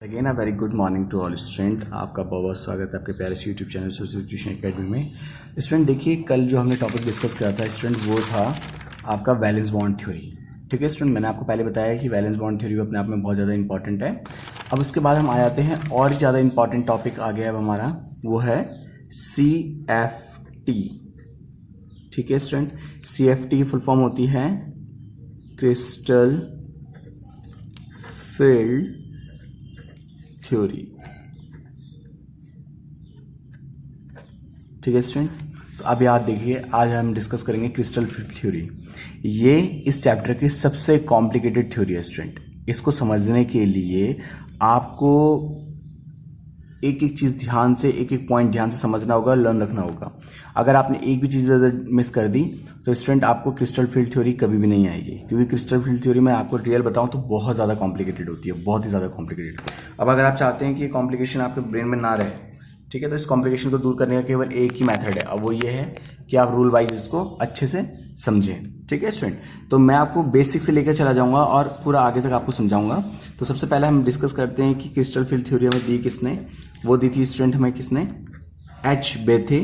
Again a very good morning to all student. आपका बहुत बहुत स्वागत है आपके प्यारे से YouTube channel Saraswati tuition academy में। स्टूडेंट देखिए, कल जो हमने टॉपिक डिस्कस करा था स्टूडेंट, वो था आपका वैलेंस बॉन्ड थ्योरी। ठीक है स्टूडेंट, मैंने आपको पहले बताया कि वैलेंस बॉन्ड थ्योरी अपने आप में बहुत ज़्यादा इंपॉर्टेंट है। अब उसके बाद हम आ जाते हैं और ज़्यादा इंपॉर्टेंट टॉपिक आ गया अब हमारा, वो है CFT। ठीक है स्टूडेंट, CFT की फुल फॉर्म होती है क्रिस्टल फील्ड थ्योरी। ठीक है स्टूडेंट, तो अब याद देखिए, आज हम डिस्कस करेंगे क्रिस्टल फील्ड थ्योरी। ये इस चैप्टर की सबसे कॉम्प्लिकेटेड थ्योरी है स्टूडेंट। इसको समझने के लिए आपको एक एक चीज ध्यान से, एक एक पॉइंट ध्यान से समझना होगा, लर्न रखना होगा। अगर आपने एक भी चीज मिस कर दी तो स्टूडेंट आपको क्रिस्टल फील्ड थ्योरी कभी भी नहीं आएगी, क्योंकि क्रिस्टल फील्ड थ्योरी में आपको रियल बताऊं तो बहुत ज्यादा कॉम्प्लिकेटेड होती है, बहुत ही ज्यादा कॉम्प्लिकेटेड। अब अगर आप चाहते हैं कि ये कॉम्प्लिकेशन आपके ब्रेन में ना रहे, ठीक है, तो इस कॉम्प्लिकेशन को दूर करने का केवल एक ही मेथड है, अब वो ये है कि आप रूल वाइज इसको अच्छे से समझें। ठीक है स्टूडेंट, तो मैं आपको बेसिक से लेकर चला जाऊंगा और पूरा आगे तक आपको समझाऊंगा। तो सबसे पहले हम डिस्कस करते हैं कि क्रिस्टल फील्ड थ्योरी हमें दी किसने। वो दी थी स्टूडेंट हमें किसने, एच बेथे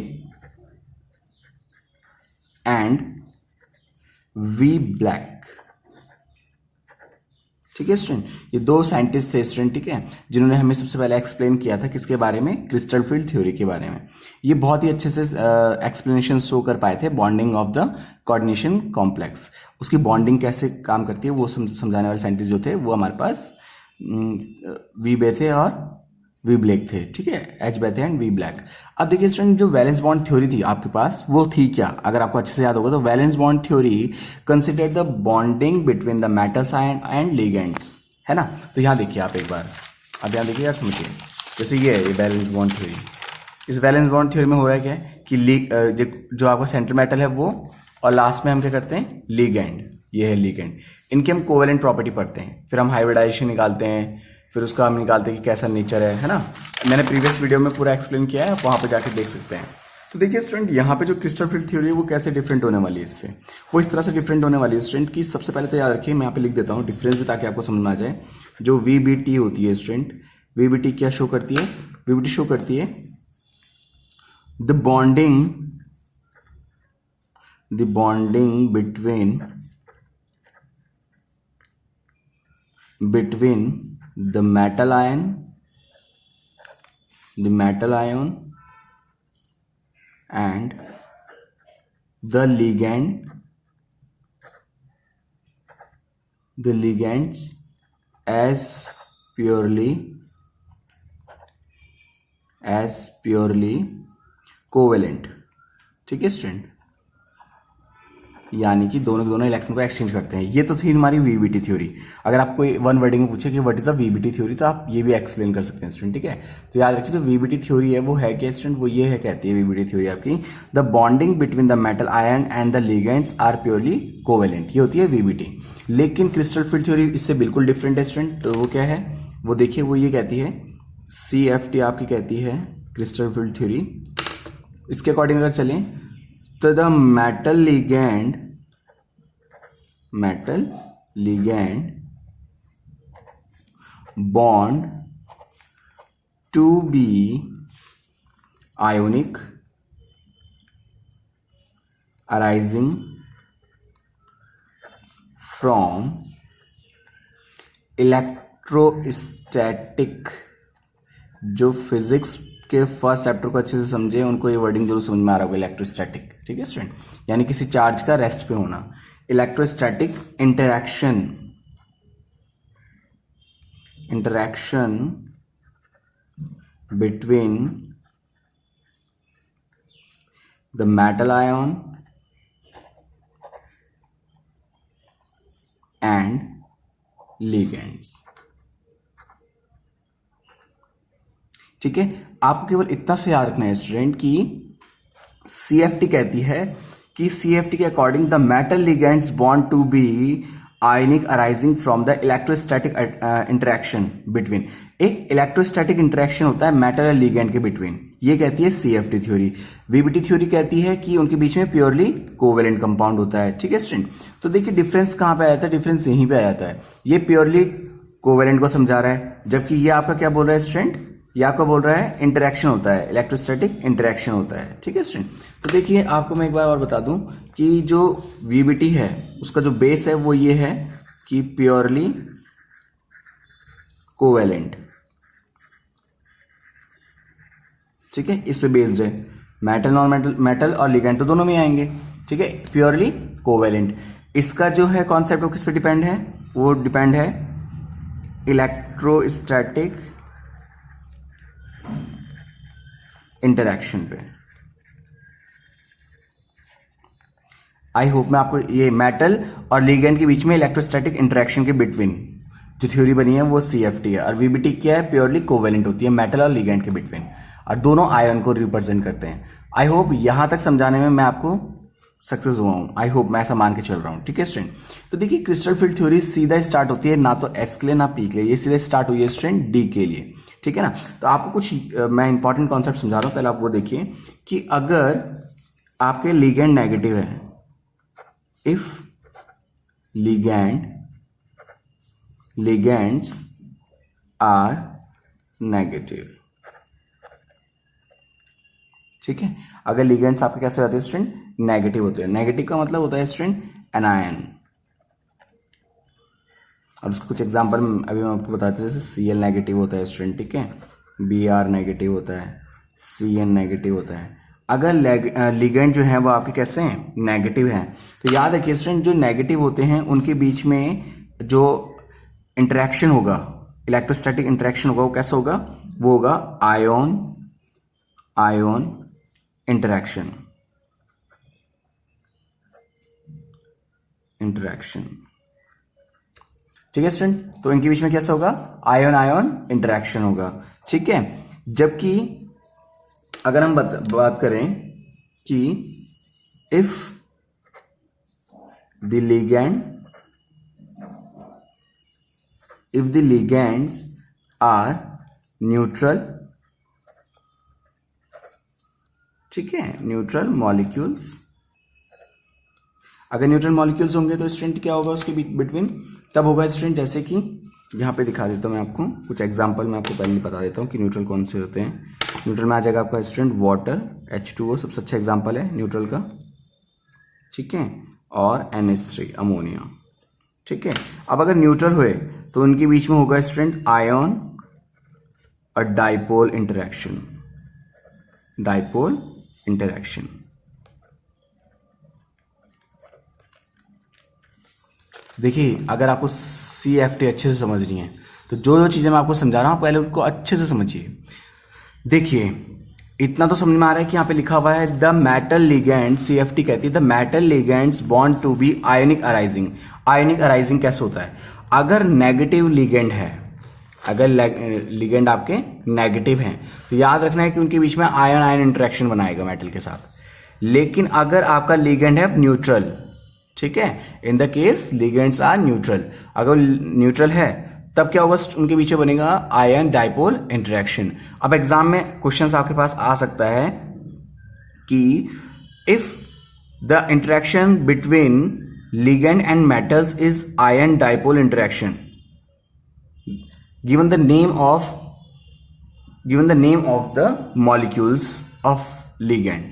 एंड वी ब्लैक। ठीक है स्टूडेंट, ये दो साइंटिस्ट थे स्टूडेंट, ठीक है, जिन्होंने हमें सबसे पहले एक्सप्लेन किया था किसके बारे में, क्रिस्टल फील्ड थ्योरी के बारे में। ये बहुत ही अच्छे से एक्सप्लेनेशन शो कर पाए थे bonding of the coordination complex. उसकी बॉन्डिंग कैसे काम करती है वो समझाने वाले साइंटिस्ट जो थे वो हमारे पास वी बेथे और वी ब्लैक थे। ठीक है, एच बेथे एंड वी ब्लैक। अब देखिए स्टूडेंट, जो वैलेंस बॉन्ड थ्योरी थी आपके पास वो थी क्या, अगर आपको अच्छे से याद होगा तो valence bond theory consider the bonding between the metals and ligands, है ना। तो यहां देखिए आप एक बार, अब यहां देखिए यार, समझिए, जैसे ये है वैलेंस बॉन्ड थ्योरी। इस वैलेंस बॉन्ड थ्योरी में हो रहा है क्या है कि जो आपका सेंटर मेटल है वो, और लास्ट में हम क्या करते हैं, लिगेंड, ये है लिगेंड, इनकी हम कोवेलेंट प्रॉपर्टी पढ़ते हैं, फिर हम हाइब्रिडाइजेशन निकालते हैं, फिर उसका हम निकालते हैं कि कैसा नेचर है ना। मैंने प्रीवियस वीडियो में पूरा एक्सप्लेन किया है, आप वहां पे जाके देख सकते हैं। तो देखिए स्टूडेंट, यहाँ पे जो क्रिस्टल फील्ड थ्योरी है वो कैसे डिफरेंट होने वाली है इससे, वो इस तरह से डिफरेंट होने वाली है स्टूडेंट की सबसे पहले तो याद रखिए, मैं यहाँ पे लिख देता हूँ डिफरेंस भी ताकि आपको समझ में आ जाए। जो VBT होती है स्टूडेंट, VBT क्या शो करती है, VBT शो करती है the bonding between the metal ion and the ligands as purely covalent। ठीक है स्टूडेंट, यानी कि दोनों के दोनों इलेक्ट्रॉन को एक्सचेंज करते हैं। ये तो थी हमारी VBT थ्योरी। अगर आपको वन वर्डिंग में पूछे कि what is the VBT theory, तो आप ये भी एक्सप्लेन कर सकते हैं स्टूडेंट। ठीक है, तो याद रखिए, जो VBT थ्योरी है वो है क्या स्टूडेंट, वो ये है, कहती है VBT थ्योरी आपकी, the bonding between the metal ion and the ligands are purely covalent, ये होती है VBT। लेकिन क्रिस्टल फील्ड थ्योरी इससे बिल्कुल डिफरेंट है स्टूडेंट। तो वो क्या है, वो देखिए, वो ये कहती है, CFT आपकी कहती है क्रिस्टल फील्ड थ्योरी। इसके अकॉर्डिंग अगर चलें तो the metal ligand bond to be ionic arising from electrostatic। जो फिजिक्स के फर्स्ट चैप्टर को अच्छे से समझे उनको ये वर्डिंग जरूर समझ में आ रहा होगा, इलेक्ट्रोस्टैटिक। ठीक है स्टूडेंट, यानी किसी चार्ज का रेस्ट पे होना, electrostatic interaction between the metal ion and ligands. ठीक है, आपको केवल इतना से याद रखना है स्टूडेंट कि CFT कहती है कि CFT के according the metal ligands bond to be ionic arising from the electrostatic interaction between. एक इलेक्ट्रोस्टैटिक इंटरेक्शन होता है मेटल और लिगेंड के बिटवीन, ये कहती है CFT थ्योरी। VBT थ्योरी कहती है कि उनके बीच में प्योरली कोवेलेंट कंपाउंड होता है। ठीक है स्टूडेंट, तो देखिए डिफरेंस कहां पे आ जाता है, डिफरेंस यहीं पे आ जाता है। ये प्योरली कोवेलेंट को समझा रहा है, जबकि ये आपका क्या बोल रहा है स्टूडेंट, ये आपका बोल रहा है इंटरेक्शन होता है, इलेक्ट्रोस्टैटिक इंटरेक्शन होता है। ठीक है स्टूडेंट, तो देखिए आपको मैं एक बार और बता दूं कि जो वीबीटी है उसका जो बेस है वो ये है कि प्योरली कोवेलेंट। ठीक है, इस पे बेस्ड है, मेटल नॉन मेटल, मेटल और लिगेंड तो दोनों में आएंगे। ठीक है, प्योरली कोवेलेंट। इसका जो है कॉन्सेप्ट वो किस पे डिपेंड है, वो डिपेंड है इलेक्ट्रोस्टैटिक इंटरैक्शन पे। आई होप मैं आपको ये मेटल और लिगेंड के बीच में इलेक्ट्रोस्टैटिक इंटरैक्शन के बिटवीन जो थ्योरी बनी है वो सीएफटी है, और वीबीटी क्या है, प्योरली कोवेलेंट होती है मेटल और लिगेंड के बिटवीन, और दोनों आयन को रिप्रेजेंट करते हैं। आई होप यहां तक समझाने में मैं आपको सक्सेस हुआ हूं, आई होप मैं ऐसा मान के चल रहा हूं। ठीक है स्टूडेंट, तो देखिए क्रिस्टल फील्ड थ्योरी सीधा स्टार्ट होती है ना तो एस के लिए ना पी के लिए, ये सीधा स्टार्ट हुई है स्टूडेंट डी के लिए। ठीक है ना, तो आपको कुछ मैं इंपॉर्टेंट कॉन्सेप्ट समझा रहा हूं, पहले आप वो देखिए कि अगर आपके लिगेंड नेगेटिव है, इफ ligands are negative। ठीक है, अगर लिगेंड्स आपके कैसे होते हैं स्टूडेंट, नेगेटिव होते हैं। नेगेटिव का मतलब होता है स्टूडेंट एनायन, और उसको कुछ एग्जांपल अभी मैं आपको बताता हूं, जैसे Cl नेगेटिव होता है स्टूडेंट, ठीक है, Br नेगेटिव होता है, Cn नेगेटिव होता है। अगर लिगेंड जो है वो आपके कैसे हैं, नेगेटिव हैं, तो याद रखिए स्टूडेंट जो नेगेटिव होते हैं उनके बीच में जो इंटरेक्शन होगा, इलेक्ट्रोस्टैटिक इंटरेक्शन होगा, वो कैसा होगा, वो होगा आयोन इंटरेक्शन। ठीक है स्टूडेंट, तो इनके बीच में कैसा होगा, आयोन इंटरेक्शन होगा। ठीक है, जबकि अगर हम बात करें कि if the ligands are neutral, ठीक है, न्यूट्रल मॉलिक्यूल्स, अगर न्यूट्रल मॉलिक्यूल्स होंगे तो स्टूडेंट क्या होगा उसके बिटवीन, तब होगा स्टूडेंट जैसे कि यहां पे दिखा देता हूं मैं आपको कुछ एग्जांपल, मैं आपको पहले बता देता हूं कि न्यूट्रल कौन से होते हैं। न्यूट्रल में आ जाएगा आपका स्टूडेंट वाटर, H2O सबसे अच्छा एग्जांपल है न्यूट्रल का, ठीक है, और NH3 अमोनिया। ठीक है, अब अगर न्यूट्रल हुए तो उनके बीच में होगा स्टूडेंट आयन और डाइपोल इंटरैक्शन। देखिए अगर आपको CFT अच्छे से समझनी है तो जो जो चीजें मैं आपको समझा रहा हूं पहले उनको अच्छे से समझिए। देखिए इतना तो समझ में आ रहा है कि यहां पे लिखा हुआ है द मेटल लिगेंड, CFT कहती है the metal ligands bond to be ionic arising. Ionic arising कैसे होता है, अगर नेगेटिव लिगेंड है, अगर लिगेंड आपके नेगेटिव हैं तो याद रखना है कि उनके बीच में आयन इंटरेक्शन बनाएगा मेटल के साथ। लेकिन अगर आपका लिगेंड है न्यूट्रल, ठीक है, in the case ligands are neutral, अगर न्यूट्रल है तब क्या होगा, उनके पीछे बनेगा आयन डाइपोल इंटरेक्शन। अब एग्जाम में क्वेश्चंस आपके पास आ सकता है कि if the interaction between ligand and metals is ion dipole interaction, given the name of the molecules of ligand।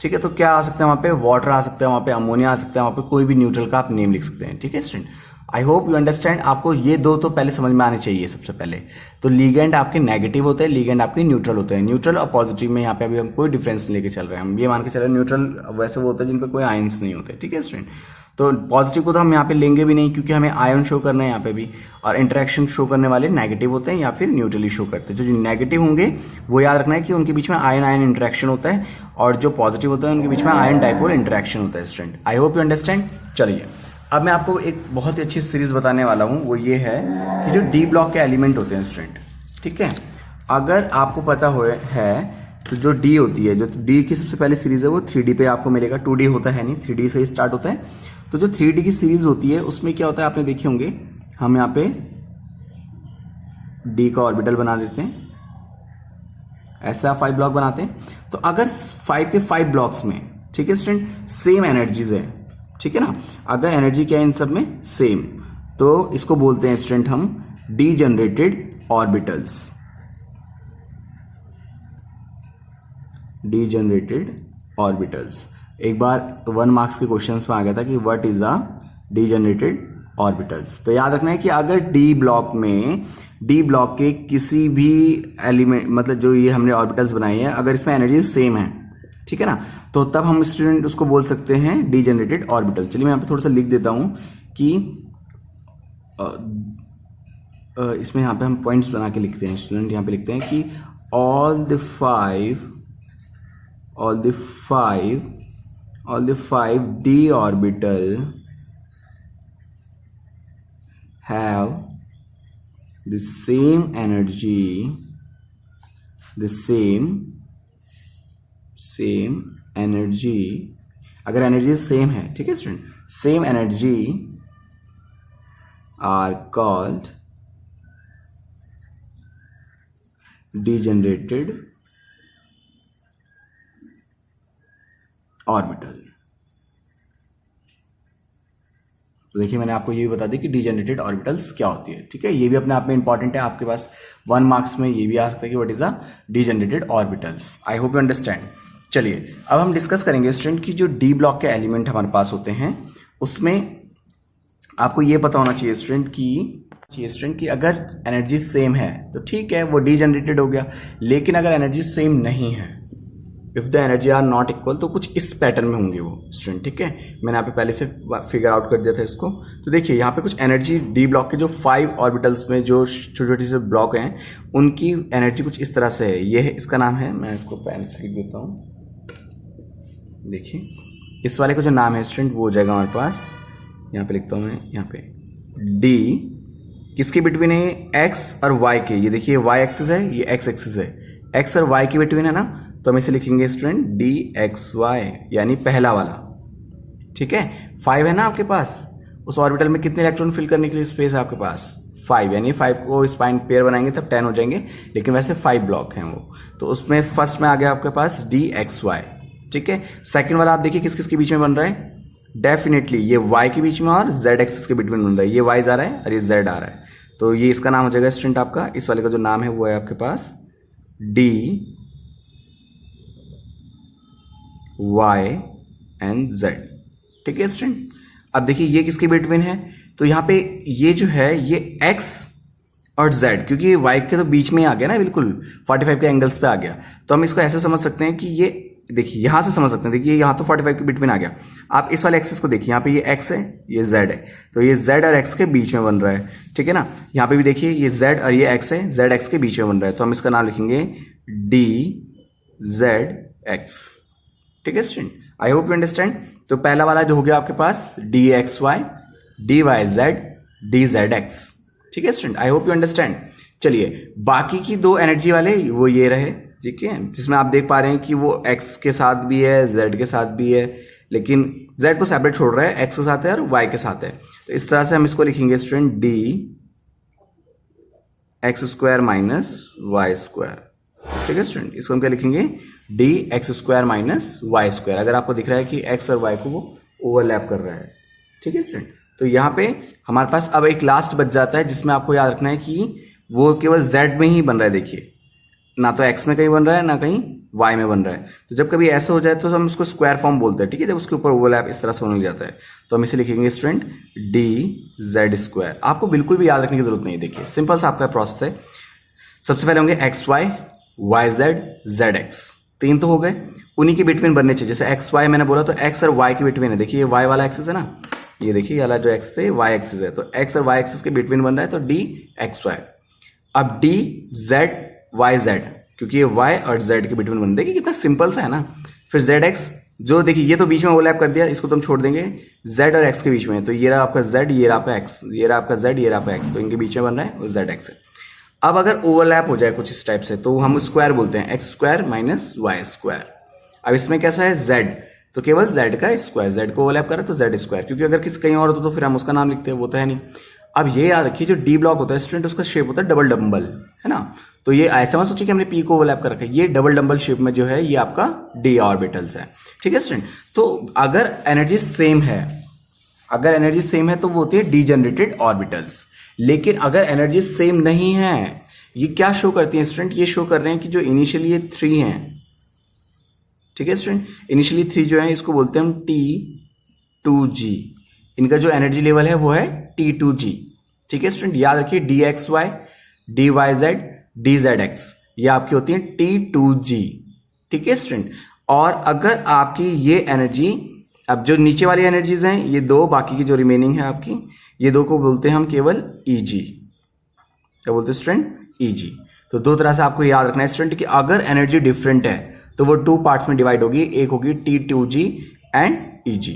ठीक है, तो क्या आ सकता है वहां पे, वाटर आ सकता है, वहां पे अमोनिया आ सकता है, वहां पे कोई भी न्यूट्रल का आप नेम लिख सकते हैं। ठीक है student, I hope you understand. आपको ये दो तो पहले समझ में आने चाहिए सबसे पहले। तो लिगेंड आपके नेगेटिव होते हैं, लिगेंड आपके न्यूट्रल होते हैं। न्यूट्रल और पॉजिटिव में यहाँ पे अभी हम कोई डिफरेंस लेके चल रहे हैं, हम ये मान के चल रहे हैं न्यूट्रल वैसे वो होता है जिनपे कोई आयंस नहीं होते। ठीक है स्टूडेंट, तो पॉजिटिव को तो हम यहाँ पे लेंगे भी नहीं क्योंकि हमें आयन शो करना है यहाँ पे भी, और इंटरेक्शन शो करने वाले नेगेटिव होते हैं या फिर न्यूट्रली शो करते हैं। जो नेगेटिव होंगे वो याद रखना है कि उनके बीच में आयन इंटरेक्शन होता है, और जो पॉजिटिव होता है उनके बीच में आयन डाइपोल इंटरेक्शन होता है student. I hope you understand. चलिए अब मैं आपको एक बहुत ही अच्छी सीरीज बताने वाला हूं, वो ये है कि जो डी ब्लॉक के एलिमेंट होते हैं स्टूडेंट, ठीक है, अगर आपको पता है तो जो डी होती है, जो डी की सबसे पहले सीरीज है वो 3D पे आपको मिलेगा, 2D होता है नहीं, 3D से ही स्टार्ट होता है। तो जो 3D की सीरीज होती है उसमें क्या होता है आपने देखे होंगे, हम यहाँ पे डी का ऑर्बिटल बना देते हैं, ऐसा 5 ब्लॉक बनाते हैं। तो अगर 5 के 5 ब्लॉक्स में, ठीक है स्टूडेंट, सेम एनर्जीज है, ठीक है ना, अगर एनर्जी क्या है इन सब में सेम, तो इसको बोलते हैं स्टूडेंट हम डीजनरेटेड ऑर्बिटल्स। डीजनरेटेड ऑर्बिटल्स एक बार 1 मार्क्स के क्वेश्चंस में आ गया था कि what is a degenerated orbitals. तो याद रखना है कि अगर डी ब्लॉक के किसी भी एलिमेंट, मतलब जो ये हमने ऑर्बिटल्स बनाई है, अगर इसमें एनर्जी सेम है, ठीक है ना, तो तब हम स्टूडेंट उसको बोल सकते हैं डीजनरेटेड ऑर्बिटल। चलिए मैं यहाँ पे थोड़ा सा लिख देता हूं कि इसमें यहाँ पे हम पॉइंट्स बना के लिखते हैं स्टूडेंट। यहाँ पे लिखते हैं कि all the five d orbital have the same energy, अगर एनर्जी सेम है, ठीक है student, same energy are called degenerated orbital. तो देखिए मैंने आपको ये भी बता दी कि डीजनरेटेड ऑर्बिटल्स क्या होती है, ठीक है। ये भी अपने आप में इंपॉर्टेंट है, आपके पास 1 मार्क्स में ये भी आ सकता है कि what is a degenerated orbitals. I hope you understand. चलिए अब हम डिस्कस करेंगे स्टूडेंट की जो डी ब्लॉक के एलिमेंट हमारे पास होते हैं उसमें आपको ये पता होना चाहिए स्टूडेंट कि अगर एनर्जी सेम है तो ठीक है, वो डीजनरेटेड हो गया। लेकिन अगर एनर्जी सेम नहीं है, if the energy are not equal, तो कुछ इस पैटर्न में होंगे वो स्टूडेंट, ठीक है। मैंने यहाँ पे पहले से फिगर आउट कर दिया था इसको। तो देखिए यहाँ पे कुछ एनर्जी डी ब्लॉक के जो 5 ऑर्बिटल्स में जो छोटे छोटे से ब्लॉक हैं उनकी एनर्जी कुछ इस तरह से है। ये है, इसका नाम है, मैं इसको पेन से लिख देता हूँ। देखिए इस वाले का जो नाम है स्टूडेंट वो हो जाएगा हमारे पास, यहाँ पे लिखता हूँ मैं, यहाँ पे डी किसके बिटवीन है, एक्स और वाई के। ये देखिए वाई एक्सिस है, ये एक्स एक्सिस है, एक्स और वाई के बिटवीन है ना, तो हम इसे लिखेंगे स्टूडेंट डी एक्स वाई, यानी पहला वाला, ठीक है। 5 है ना आपके पास, उस ऑर्बिटल में कितने इलेक्ट्रॉन फिल करने के लिए स्पेस है आपके पास 5, यानी 5 को स्पाइन पेयर बनाएंगे तब 10 हो जाएंगे, लेकिन वैसे 5 ब्लॉक हैं वो। तो उसमें फर्स्ट में आ गया आपके पास डी एक्स वाई, ठीक है। सेकंड वाला आप देखिए किस किस के बीच में बन रहा है, डेफिनेटली ये y के बीच में और z एक्सिस के बीच में बन रहा है। ये y जा रहा है और ये z आ रहा है, तो ये इसका नाम हो जाएगा स्टूडेंट आपका, इस वाले का जो नाम है वो है आपके पास डी y एंड z, ठीक है स्टूडेंट। अब देखिए ये किसके बिटवीन है, तो यहाँ पे ये जो है ये x और z, क्योंकि ये y के तो बीच में ही आ गया ना, बिल्कुल 45 के एंगल्स पे आ गया, तो हम इसको ऐसे समझ सकते हैं कि ये देखिए यहां से समझ सकते हैं, देखिए यहां तो 45 के बिटवीन आ गया। आप इस वाले एक्सिस को देखिए, यहाँ पे ये x है, ये z है, तो ये z और x के बीच में बन रहा है, ठीक है ना। यहाँ पे भी देखिए ये z और ये x है, z x के बीच में बन रहा है, तो हम इसका नाम लिखेंगे डी जेड एक्स, ठीक है student. I hope you understand. तो पहला वाला जो हो गया आपके पास D X Y, D Y Z, D Z X, ठीक है student. I hope you understand. चलिए बाकी की 2 एनर्जी वाले वो ये रहे, ठीक है, जिसमें आप देख पा रहे हैं कि वो x के साथ भी है, z के साथ भी है, लेकिन z को सेपरेट छोड़ रहा है, x के साथ है और y के साथ है। तो इस तरह से हम इसको लिखेंगे student d x square minus y square, ठीक है स्टूडेंट। इसको हम क्या लिखेंगे, d x square minus y square. अगर आपको दिख रहा है कि x और y को वो ओवरलैप कर रहा है, ठीक है स्टूडेंट। तो यहाँ पे हमारे पास अब एक लास्ट बच जाता है जिसमें आपको याद रखना है कि वो केवल z में ही बन रहा है। देखिए ना तो x में कहीं बन रहा है ना कहीं y में बन रहा है, तो जब कभी ऐसा हो जाए तो हम उसको स्क्वायर फॉर्म बोलते हैं, ठीक है, जब उसके ऊपर ओवरलैप इस तरह से होने लग जाता है, तो हम इसे लिखेंगे स्टूडेंट डी जेड स्क्वायर। आपको बिल्कुल भी याद रखने की जरूरत नहीं है, देखिए सिंपल सा आपका प्रोसेस है। सबसे पहले होंगे x y, y z, z x, 3 तो हो गए, उन्हीं के बिटवीन बनने चाहिए। जैसे एक्स वाई मैंने बोला तो एक्स और वाई के बिटवीन है, देखिए ये वाई वाला एक्सिस है ना, ये देखिए वाला जो एक्सिस है वाई एक्सिस है, तो एक्स और वाई एक्सिस के बिटवीन बन रहा है, तो डी एक्स वाई। अब डी जेड वाई जेड, क्योंकि ये y और z के बिटवीन बन, देखिए कितना सिंपल सा है ना। फिर z x, जो देखिए ये तो बीच में ओवरलैप कर दिया, इसको तुम छोड़ देंगे, z और x के बीच में, तो ये रहा आपका z, ये रहा आपका x, ये रहा आपका z, ये रहा आपका x, तो इनके बीच में बन रहा है वो z x है। अब अगर ओवरलैप हो जाए कुछ इस टाइप से तो हम स्क्वायर बोलते हैं, x square minus y square. अब इसमें कैसा है z, तो केवल z का स्क्वायर, z को ओवरलैप करे तो z स्क्वायर, क्योंकि अगर किसी कहीं और होता तो फिर हम उसका नाम लिखते हैं, वो तो है नहीं। अब ये याद रखिए जो डी ब्लॉक होता है स्टूडेंट, उसका शेप होता है डबल डंबल, है ना। तो ये ऐसा मत सोचिए कि हमने पी को ओवरलैप कर रखा है, ये डबल डंबल शेप में जो है ये आपका डी ऑर्बिटल्स है, ठीक है स्टूडेंट। तो अगर एनर्जी सेम है, तो वो होती है डीजनरेटेड ऑर्बिटल्स। लेकिन अगर एनर्जी सेम नहीं है, ये क्या शो करती है स्टूडेंट, ये शो कर रहे हैं कि जो इनिशियली ये 3 है, ठीक है स्टूडेंट, इनिशियली 3 जो है इसको बोलते हैं हम T2G, इनका जो एनर्जी लेवल है वो है T2G, ठीक है स्टूडेंट। याद रखिए DXY, DYZ, DZX ये आपकी होती है T2G, ठीक है स्टूडेंट। और अगर आपकी ये एनर्जी, अब जो नीचे वाली एनर्जीज हैं ये दो, बाकी की जो रिमेनिंग है आपकी ये दो को बोलते हैं हम केवल EG, क्या बोलते हैं स्टूडेंट, EG। तो दो तरह से आपको याद रखना है स्टूडेंट कि अगर एनर्जी डिफरेंट है तो वो 2 पार्ट्स में डिवाइड होगी, एक होगी T2G and EG।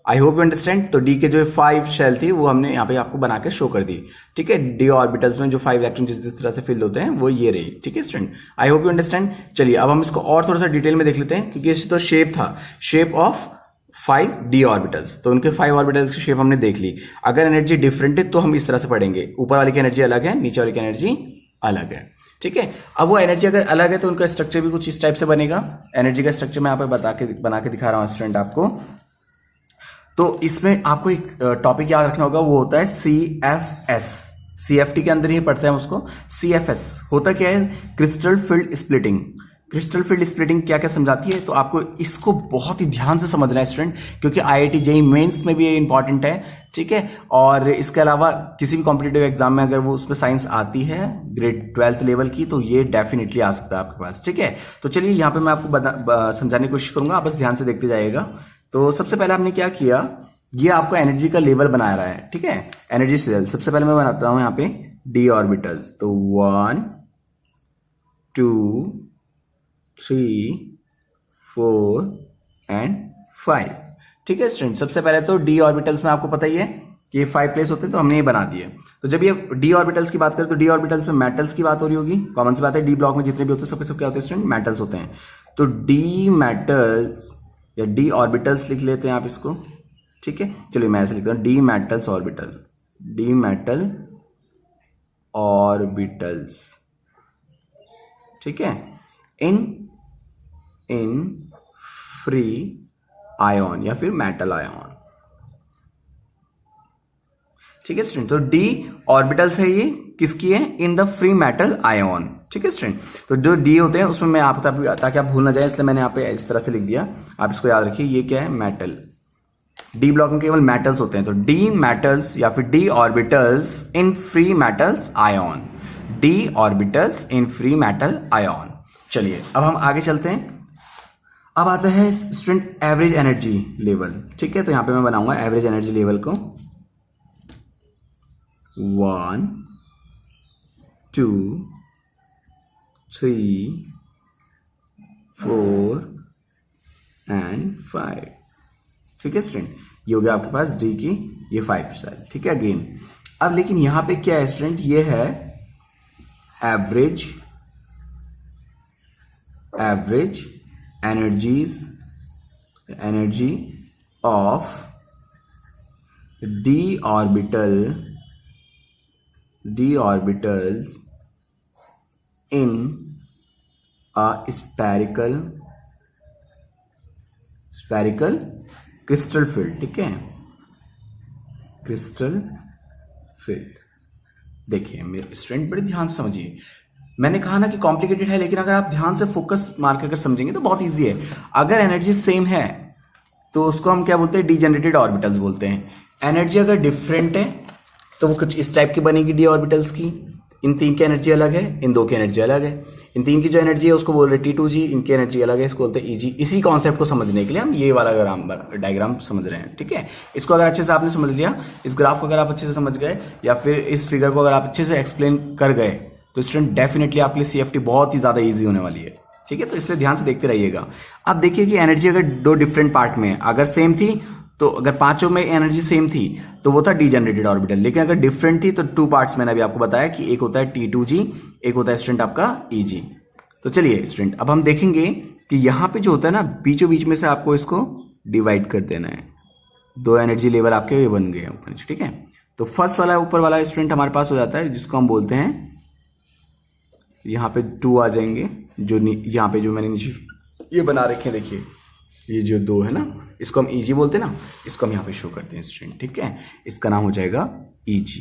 I hope you understand. तो डी के जो 5 शेल थी वो हमने यहाँ पे आपको बना के शो कर दी, ठीक है। डी ऑर्बिटल्स में जो 5 इलेक्ट्रॉन जिस तरह से फिल होते हैं वो ये रही, ठीक है student. I hope you understand. चलिए अब हम इसको और थोड़ा सा डिटेल में देख लेते हैं, क्योंकि इससे तो शेप था, शेप ऑफ 5 डी ऑर्बिटल्स, तो उनके 5 ऑर्बिटल्स की शेप हमने देख ली। अगर एनर्जी डिफरेंट है तो हम इस तरह से पढ़ेंगे, ऊपर वाली की एनर्जी अलग है, नीचे वाली की एनर्जी अलग है, ठीक है। अब वो एनर्जी अगर अलग है तो उनका स्ट्रक्चर भी कुछ इस टाइप से बनेगा। एनर्जी का स्ट्रक्चर मैं यहाँ पे बना के दिखा रहा हूँ स्टूडेंट आपको। तो इसमें आपको एक टॉपिक याद रखना होगा, वो होता है CFS। CFT के अंदर ही पढ़ते हैं उसको। CFS होता क्या है, crystal field splitting. Crystal field splitting क्या क्या समझाती है, तो आपको इसको बहुत ही ध्यान से समझना है स्टूडेंट, क्योंकि IIT JEE मेंस में भी ये इंपॉर्टेंट है, ठीक है। और इसके अलावा किसी भी कॉम्पिटिटिव एग्जाम में अगर वो उसमें साइंस आती है ग्रेड 12th लेवल की, तो ये डेफिनेटली आ सकता है आपके पास, ठीक है। तो चलिए यहाँ पे मैं आपको समझाने की कोशिश करूंगा, आप बस ध्यान से देखते जाइएगा। तो सबसे पहले हमने क्या किया, ये आपको एनर्जी का लेवल बना रहा है, ठीक है, एनर्जी सेल। सबसे पहले मैं बनाता हूं यहाँ पे डी ऑर्बिटल्स, तो 1 2 3 4 एंड 5, ठीक है स्टूडेंट। सबसे पहले तो डी ऑर्बिटल्स में आपको पता ही है कि ये 5 प्लेस होते हैं, तो हमने ये बना दिए। तो जब ये डी ऑर्बिटल्स की बात करें तो डी ऑर्बिटल्स में मेटल्स की बात हो रही होगी, कॉमन सी बात है, डी ब्लॉक में जितने भी होते हैं सबके सब क्या होते हैं स्टूडेंट, मेटल्स होते हैं। तो डी मेटल्स या डी ऑर्बिटल्स लिख लेते हैं आप इसको, ठीक है। चलिए मैं ऐसे लिखता हूं, D metals orbital, D metal orbitals, ठीक है, इन फ्री आयन या फिर मेटल आयन, ठीक है स्टूडेंट। तो डी ऑर्बिटल्स है ये किसकी है, in the free metal ion, ठीक है स्टूडेंट। तो जो डी होते हैं उसमें मैं आप ताकि आप भूल ना जाए इसलिए मैंने यहाँ पे इस तरह से लिख दिया, आप इसको याद रखिए। ये क्या है, मेटल। डी ब्लॉक में केवल मेटल्स होते हैं, तो डी मेटल्स या फिर D orbitals in free metals ion, D orbitals in free metal ion. चलिए अब हम आगे चलते हैं। अब आता है स्टूडेंट एवरेज एनर्जी लेवल, ठीक है। तो यहां पे मैं बनाऊंगा एवरेज एनर्जी लेवल को 1 2 3 4 एंड 5, ठीक है स्टूडेंट। ये हो गया आपके पास डी की ये 5 सेल, ठीक है अगेन। अब लेकिन यहां पे क्या है स्टूडेंट, ये है average energy of D orbitals in a spherical crystal field, ठीक है, क्रिस्टल फील्ड। देखिए मेरे स्टूडेंट बड़े ध्यान से समझिए, मैंने कहा ना कि कॉम्प्लिकेटेड है, लेकिन अगर आप ध्यान से फोकस मार के अगर समझेंगे तो बहुत इजी है। अगर एनर्जी सेम है तो उसको हम क्या बोलते हैं, डीजेनरेटेड ऑर्बिटल्स बोलते हैं। एनर्जी अगर डिफरेंट है तो वो कुछ इस टाइप की बनेगी डी ऑर्बिटल्स की, इन 3 की एनर्जी अलग है, इन 2 की एनर्जी अलग है, इन 3 की जो एनर्जी है उसको बोल रहे T2G, इनकी एनर्जी अलग है, इसको बोलते हैं EG। इसी कॉन्सेप्ट को समझने के लिए हम ये वाला डायग्राम समझ रहे हैं, ठीक है। इसको अगर अच्छे से आपने समझ लिया, इस ग्राफ को अगर आप अच्छे से समझ गए, या फिर इस फिगर को अगर आप अच्छे से एक्सप्लेन कर गए, तो स्टूडेंट डेफिनेटली आपके लिए CFT बहुत ही ज्यादा ईजी होने वाली है, ठीक है। तो इसलिए ध्यान से देखते रहिएगा। अब देखिए कि एनर्जी अगर 2 डिफरेंट पार्ट में है, अगर सेम थी तो अगर 5 में एनर्जी सेम थी तो वो था डीजेनरेटेड ऑर्बिटल, लेकिन अगर डिफरेंट थी तो 2 पार्ट्स मैंने अभी आपको बताया कि एक होता है T2G, एक होता है स्टूडेंट आपका EG। तो चलिए स्टूडेंट अब हम देखेंगे कि यहां पे जो होता है ना, बीचों बीच में से आपको इसको डिवाइड कर देना है। 2 एनर्जी लेवल आपके बन गए ऊपर, ठीक है। तो फर्स्ट वाला ऊपर वाला स्टूडेंट हमारे पास हो जाता है, जिसको हम बोलते हैं, यहां पे 2 आ जाएंगे, जो यहां पे जो मैंने नीचे ये बना रखे हैं, देखिए ये जो 2 है ना, इसको हम EG बोलते हैं ना, इसको हम यहाँ पे शो करते हैं स्टूडेंट, ठीक है। इसका नाम हो जाएगा EG,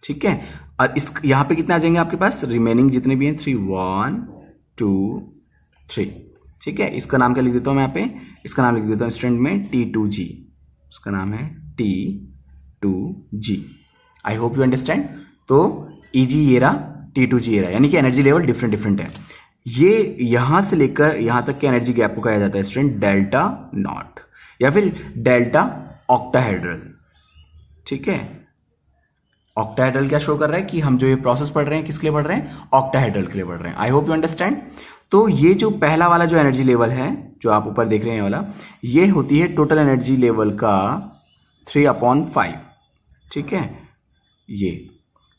ठीक है। और इस यहाँ पे कितना आ जाएंगे आपके पास, रिमेनिंग जितने भी हैं 3, 1 2 3, ठीक है। इसका नाम क्या लिख देता हूं मैं यहाँ पे, इसका नाम लिख देता हूँ स्टूडेंट में T2G, इसका नाम है T2G। I hope you understand. तो EG ये रहा, T2G ये रहा, यानी कि एनर्जी लेवल डिफरेंट डिफरेंट है। ये यहां से लेकर यहां तक के एनर्जी गैप को कहा जाता है स्टूडेंट डेल्टा नॉट या फिर डेल्टा ऑक्टाहेड्रल, ठीक है। ऑक्टाहेड्रल क्या शो कर रहा है कि हम जो ये प्रोसेस पढ़ रहे हैं किसके लिए पढ़ रहे हैं, ऑक्टाहेड्रल के लिए पढ़ रहे हैं। आई होप यू अंडरस्टैंड। तो ये जो पहला वाला जो एनर्जी लेवल है जो आप ऊपर देख रहे हैं वाला, ये होती है टोटल एनर्जी लेवल का 3/5, ठीक है। ये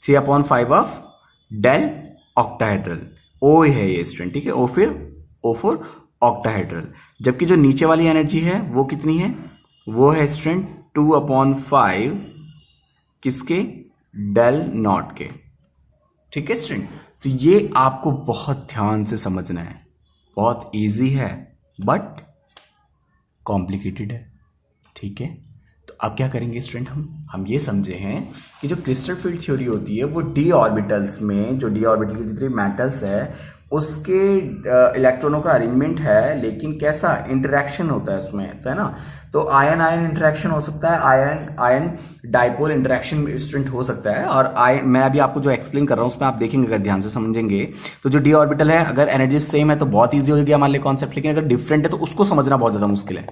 3/5 ऑफ डेल ऑक्टाहेड्रल, ओ है ये स्टूडेंट, ठीक है। ओ फिर O फॉर ऑक्टाहेड्रल। जबकि जो नीचे वाली एनर्जी है वो कितनी है, वो है स्टूडेंट 2/5 किसके, डेल नॉट के, ठीक है स्टूडेंट। तो ये आपको बहुत ध्यान से समझना है, बहुत इजी है बट कॉम्प्लिकेटेड है, ठीक है। तो अब क्या करेंगे स्टूडेंट, हम ये समझे हैं कि जो क्रिस्टल फील्ड थ्योरी होती है वो डी ऑर्बिटल्स में, जो डी ऑर्बिटल के जितने मेटल्स है उसके इलेक्ट्रॉनों का अरेंजमेंट है, लेकिन कैसा इंटरेक्शन होता है उसमें, तो है ना। तो आयन आयन इंटरेक्शन हो सकता है, ion ion dipole interaction student हो सकता है। और आयन मैं अभी आपको जो एक्सप्लेन कर रहा हूं उसमें आप देखेंगे, अगर ध्यान से समझेंगे तो जो डी ऑर्बिटल है अगर एनर्जी सेम है तो बहुत ईजी हो गया मान ली कॉन्सेप्ट, लेकिन अगर डिफरेंट है तो उसको समझना बहुत ज्यादा मुश्किल है।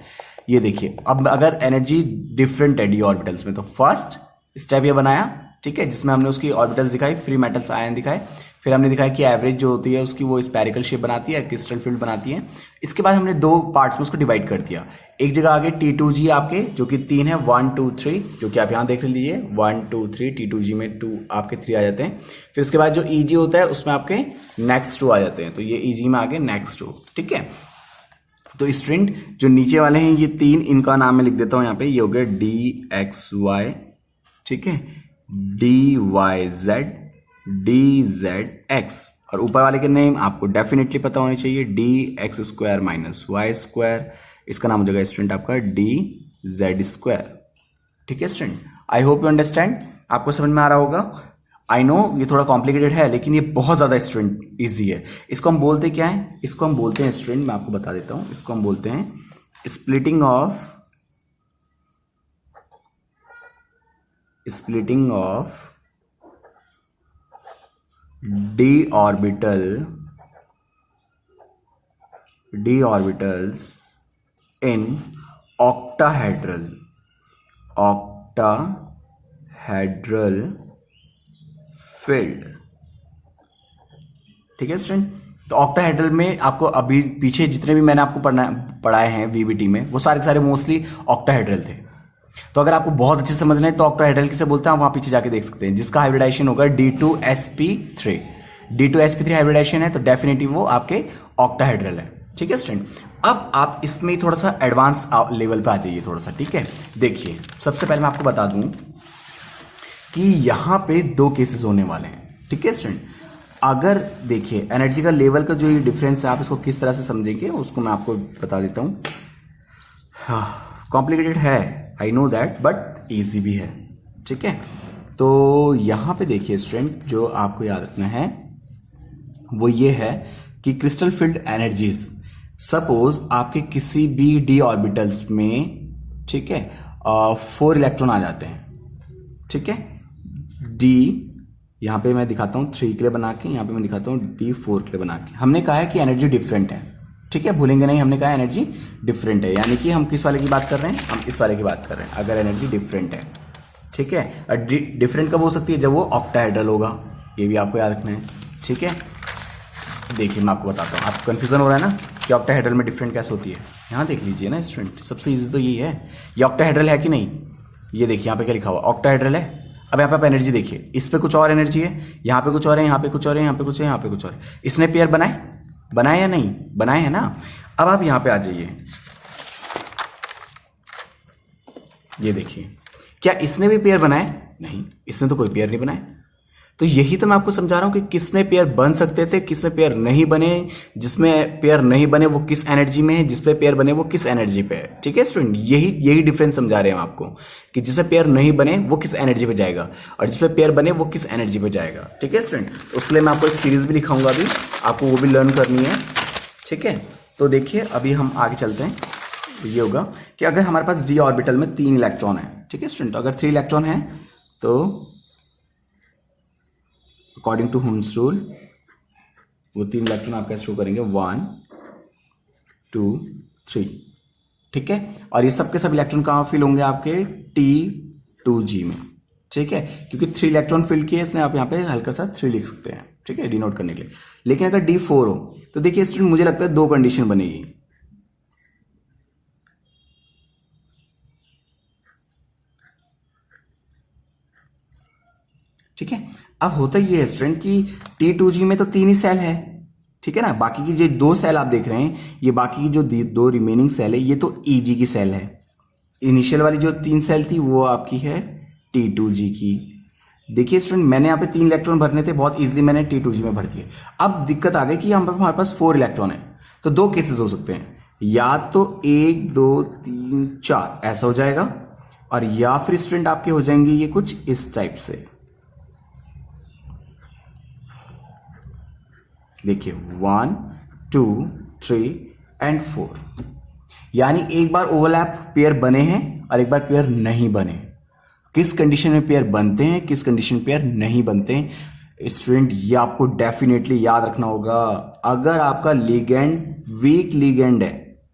ये देखिए, अब अगर एनर्जी डिफरेंट है डी ऑर्बिटल्स में तो फर्स्ट स्टेप ये बनाया, ठीक है, जिसमें हमने उसकी ऑर्बिटल्स दिखाई, फ्री मेटल्स आयन दिखाए, फिर हमने दिखाया कि एवरेज जो होती है उसकी वो स्पेरिकल शेप बनाती है, क्रिस्टल फील्ड बनाती है। इसके बाद हमने दो पार्ट्स में उसको डिवाइड कर दिया। एक जगह आगे T2G आपके जो कि 3 है, 1 2 3, जो कि आप यहां देख लीजिए 1 2 3, T2G में 2 आपके 3 आ जाते हैं। फिर उसके बाद जो EG होता है उसमें आपके नेक्स्ट 2 आ जाते हैं, तो ये EG में आगे नेक्स्ट 2, ठीक है। तो स्टूडेंट जो नीचे वाले हैं ये 3, इनका नाम मैं लिख देता हूं यहाँ पे, ये हो गया DXY, ठीक है, DYZ, DZX, और ऊपर वाले के नेम आपको डेफिनेटली पता होनी चाहिए, DX² - Y², इसका नाम हो जाएगा स्टूडेंट आपका DZ², ठीक है student. I hope you understand, आपको समझ में आ रहा होगा। आई नो ये थोड़ा कॉम्प्लिकेटेड है लेकिन ये बहुत ज्यादा स्टूडेंट इजी है। इसको हम बोलते क्या है, इसको हम बोलते हैं स्टूडेंट, मैं आपको बता देता हूं, इसको हम बोलते हैं splitting of d orbitals in octahedral field, ठीक है स्टूडेंट। तो ऑक्टाहेड्रल में आपको अभी पीछे जितने भी मैंने आपको पढ़ाए हैं VBT में वो सारे के सारे मोस्टली ऑक्टाहेड्रल थे। तो अगर आपको बहुत अच्छे समझना है तो ऑक्टाहेड्रल किसे बोलते हैं, वहां पीछे जाके देख सकते हैं, जिसका हाइब्रिडाइजेशन होगा D2sp3। D2sp3 हाइब्रिडाइजेशन है तो डेफिनेटली वो आपके ऑक्टाहेड्रल है, ठीक है स्टूडेंट। अब आप इसमें थोड़ा सा एडवांस लेवल पे आ जाइए थोड़ा सा, ठीक है। देखिए सबसे पहले मैं आपको बता दूं कि यहां पे 2 केसेस होने वाले हैं, ठीक है स्टूडेंट। अगर देखिए एनर्जी का लेवल का जो ये डिफरेंस है आप इसको किस तरह से समझेंगे उसको मैं आपको बता देता हूं। कॉम्प्लिकेटेड है, I know that, but easy भी है, ठीक है। तो यहां पे देखिए स्टूडेंट, जो आपको याद रखना है वो ये है कि क्रिस्टल फील्ड एनर्जीज, सपोज आपके किसी भी डी ऑर्बिटल्स में, ठीक है, 4 इलेक्ट्रॉन आ जाते हैं, ठीक है। डी यहां पे मैं दिखाता हूं 3 के लिए बना के, यहां पे मैं दिखाता हूं D4 के लिए बना के। हमने कहा है कि एनर्जी डिफरेंट है, ठीक है, भूलेंगे नहीं, हमने कहा एनर्जी डिफरेंट है, यानी कि हम किस वाले की बात कर रहे हैं, हम इस वाले की बात कर रहे हैं अगर एनर्जी डिफरेंट है, ठीक है। डिफरेंट कब हो सकती है, जब वो ऑक्टाहेड्रल होगा, ये भी आपको याद रखना है, ठीक है। देखिए मैं आपको बताता हूँ, आपको कंफ्यूजन हो रहा है ना कि ऑक्टाहेड्रल में डिफरेंट कैसे होती है, यहां देख लीजिए ना स्टूडेंट, सबसे इजी तो यही है, ये ऑक्टाहेड्रल है कि नहीं, ये देखिए यहाँ पे क्या लिखा हुआ, ऑक्टाहेड्रल है। अब यहाँ पे आप एनर्जी देखिए, इस पे कुछ और एनर्जी है, यहाँ पे कुछ और है, यहाँ पे कुछ और है, यहाँ पे कुछ है, यहाँ पे कुछ और है। इसने पेयर बनाए या नहीं बनाए है ना। अब आप यहां पे आ जाइए, ये देखिए, क्या इसने भी पेयर बनाए, नहीं, इसने तो कोई पेयर नहीं बनाए। तो यही तो मैं आपको समझा रहा हूं कि किसमें पेयर बन सकते थे, किसमें पेयर नहीं बने, जिसमें पेयर नहीं बने वो किस एनर्जी में है, जिसपे पेयर बने वो किस एनर्जी पे है। ठीक है स्टूडेंट, यही डिफरेंस समझा रहे हैं हम आपको कि जिसमें पेयर नहीं बने वो किस एनर्जी पे जाएगा और जिसमें पेयर बने वो किस एनर्जी पे जाएगा। ठीक है स्टूडेंट, उसके लिए मैं आपको एक सीरीज भी लिखाऊंगा, अभी आपको वो भी लर्न करनी है। ठीक है, तो देखिए अभी हम आगे चलते हैं। ये होगा कि अगर हमारे पास डी ऑर्बिटल में 3 इलेक्ट्रॉन है, ठीक है स्टूडेंट, तो अगर 3 इलेक्ट्रॉन है तो अकॉर्डिंग टू हुम्स रूल वो 3 इलेक्ट्रॉन आप कैसे शो करेंगे, 1 2 3। ठीक है, और ये सबके सब इलेक्ट्रॉन कहां फिल होंगे आपके T2G में। ठीक है, क्योंकि 3 इलेक्ट्रॉन फिल किए इसलिए आप यहां पे हल्का सा 3 लिख सकते हैं। ठीक है, डिनोट करने के लिए। लेकिन अगर D4 हो तो देखिए स्टूडेंट मुझे लगता है 2 कंडीशन बनेगी। ठीक है, अब होता ये है स्टूडेंट कि T2G में तो 3 ही सेल है। ठीक है ना, बाकी की जो 2 सेल आप देख रहे हैं, ये बाकी की जो 2 रिमेनिंग सेल है ये तो EG की सेल है। इनिशियल वाली जो 3 सेल थी वो आपकी है T2G की। देखिए स्टूडेंट, मैंने यहाँ पे 3 इलेक्ट्रॉन भरने थे, बहुत इजीली मैंने T2G में भर दिए। अब दिक्कत आ गई कि हमारे पास 4 इलेक्ट्रॉन है, तो 2 केसेस हो सकते हैं, या तो 1 2 3 4 ऐसा हो जाएगा, और या फिर स्टूडेंट आपके हो जाएंगे ये कुछ इस टाइप से। देखिए 1 2 3 एंड 4, यानी एक बार ओवरलैप पेयर बने हैं और एक बार पेयर नहीं बने। किस कंडीशन में पेयर बनते हैं, किस कंडीशन में पेयर नहीं बनते हैं स्टूडेंट, ये आपको डेफिनेटली याद रखना होगा। अगर आपका लिगेंड वीक लिगेंड है,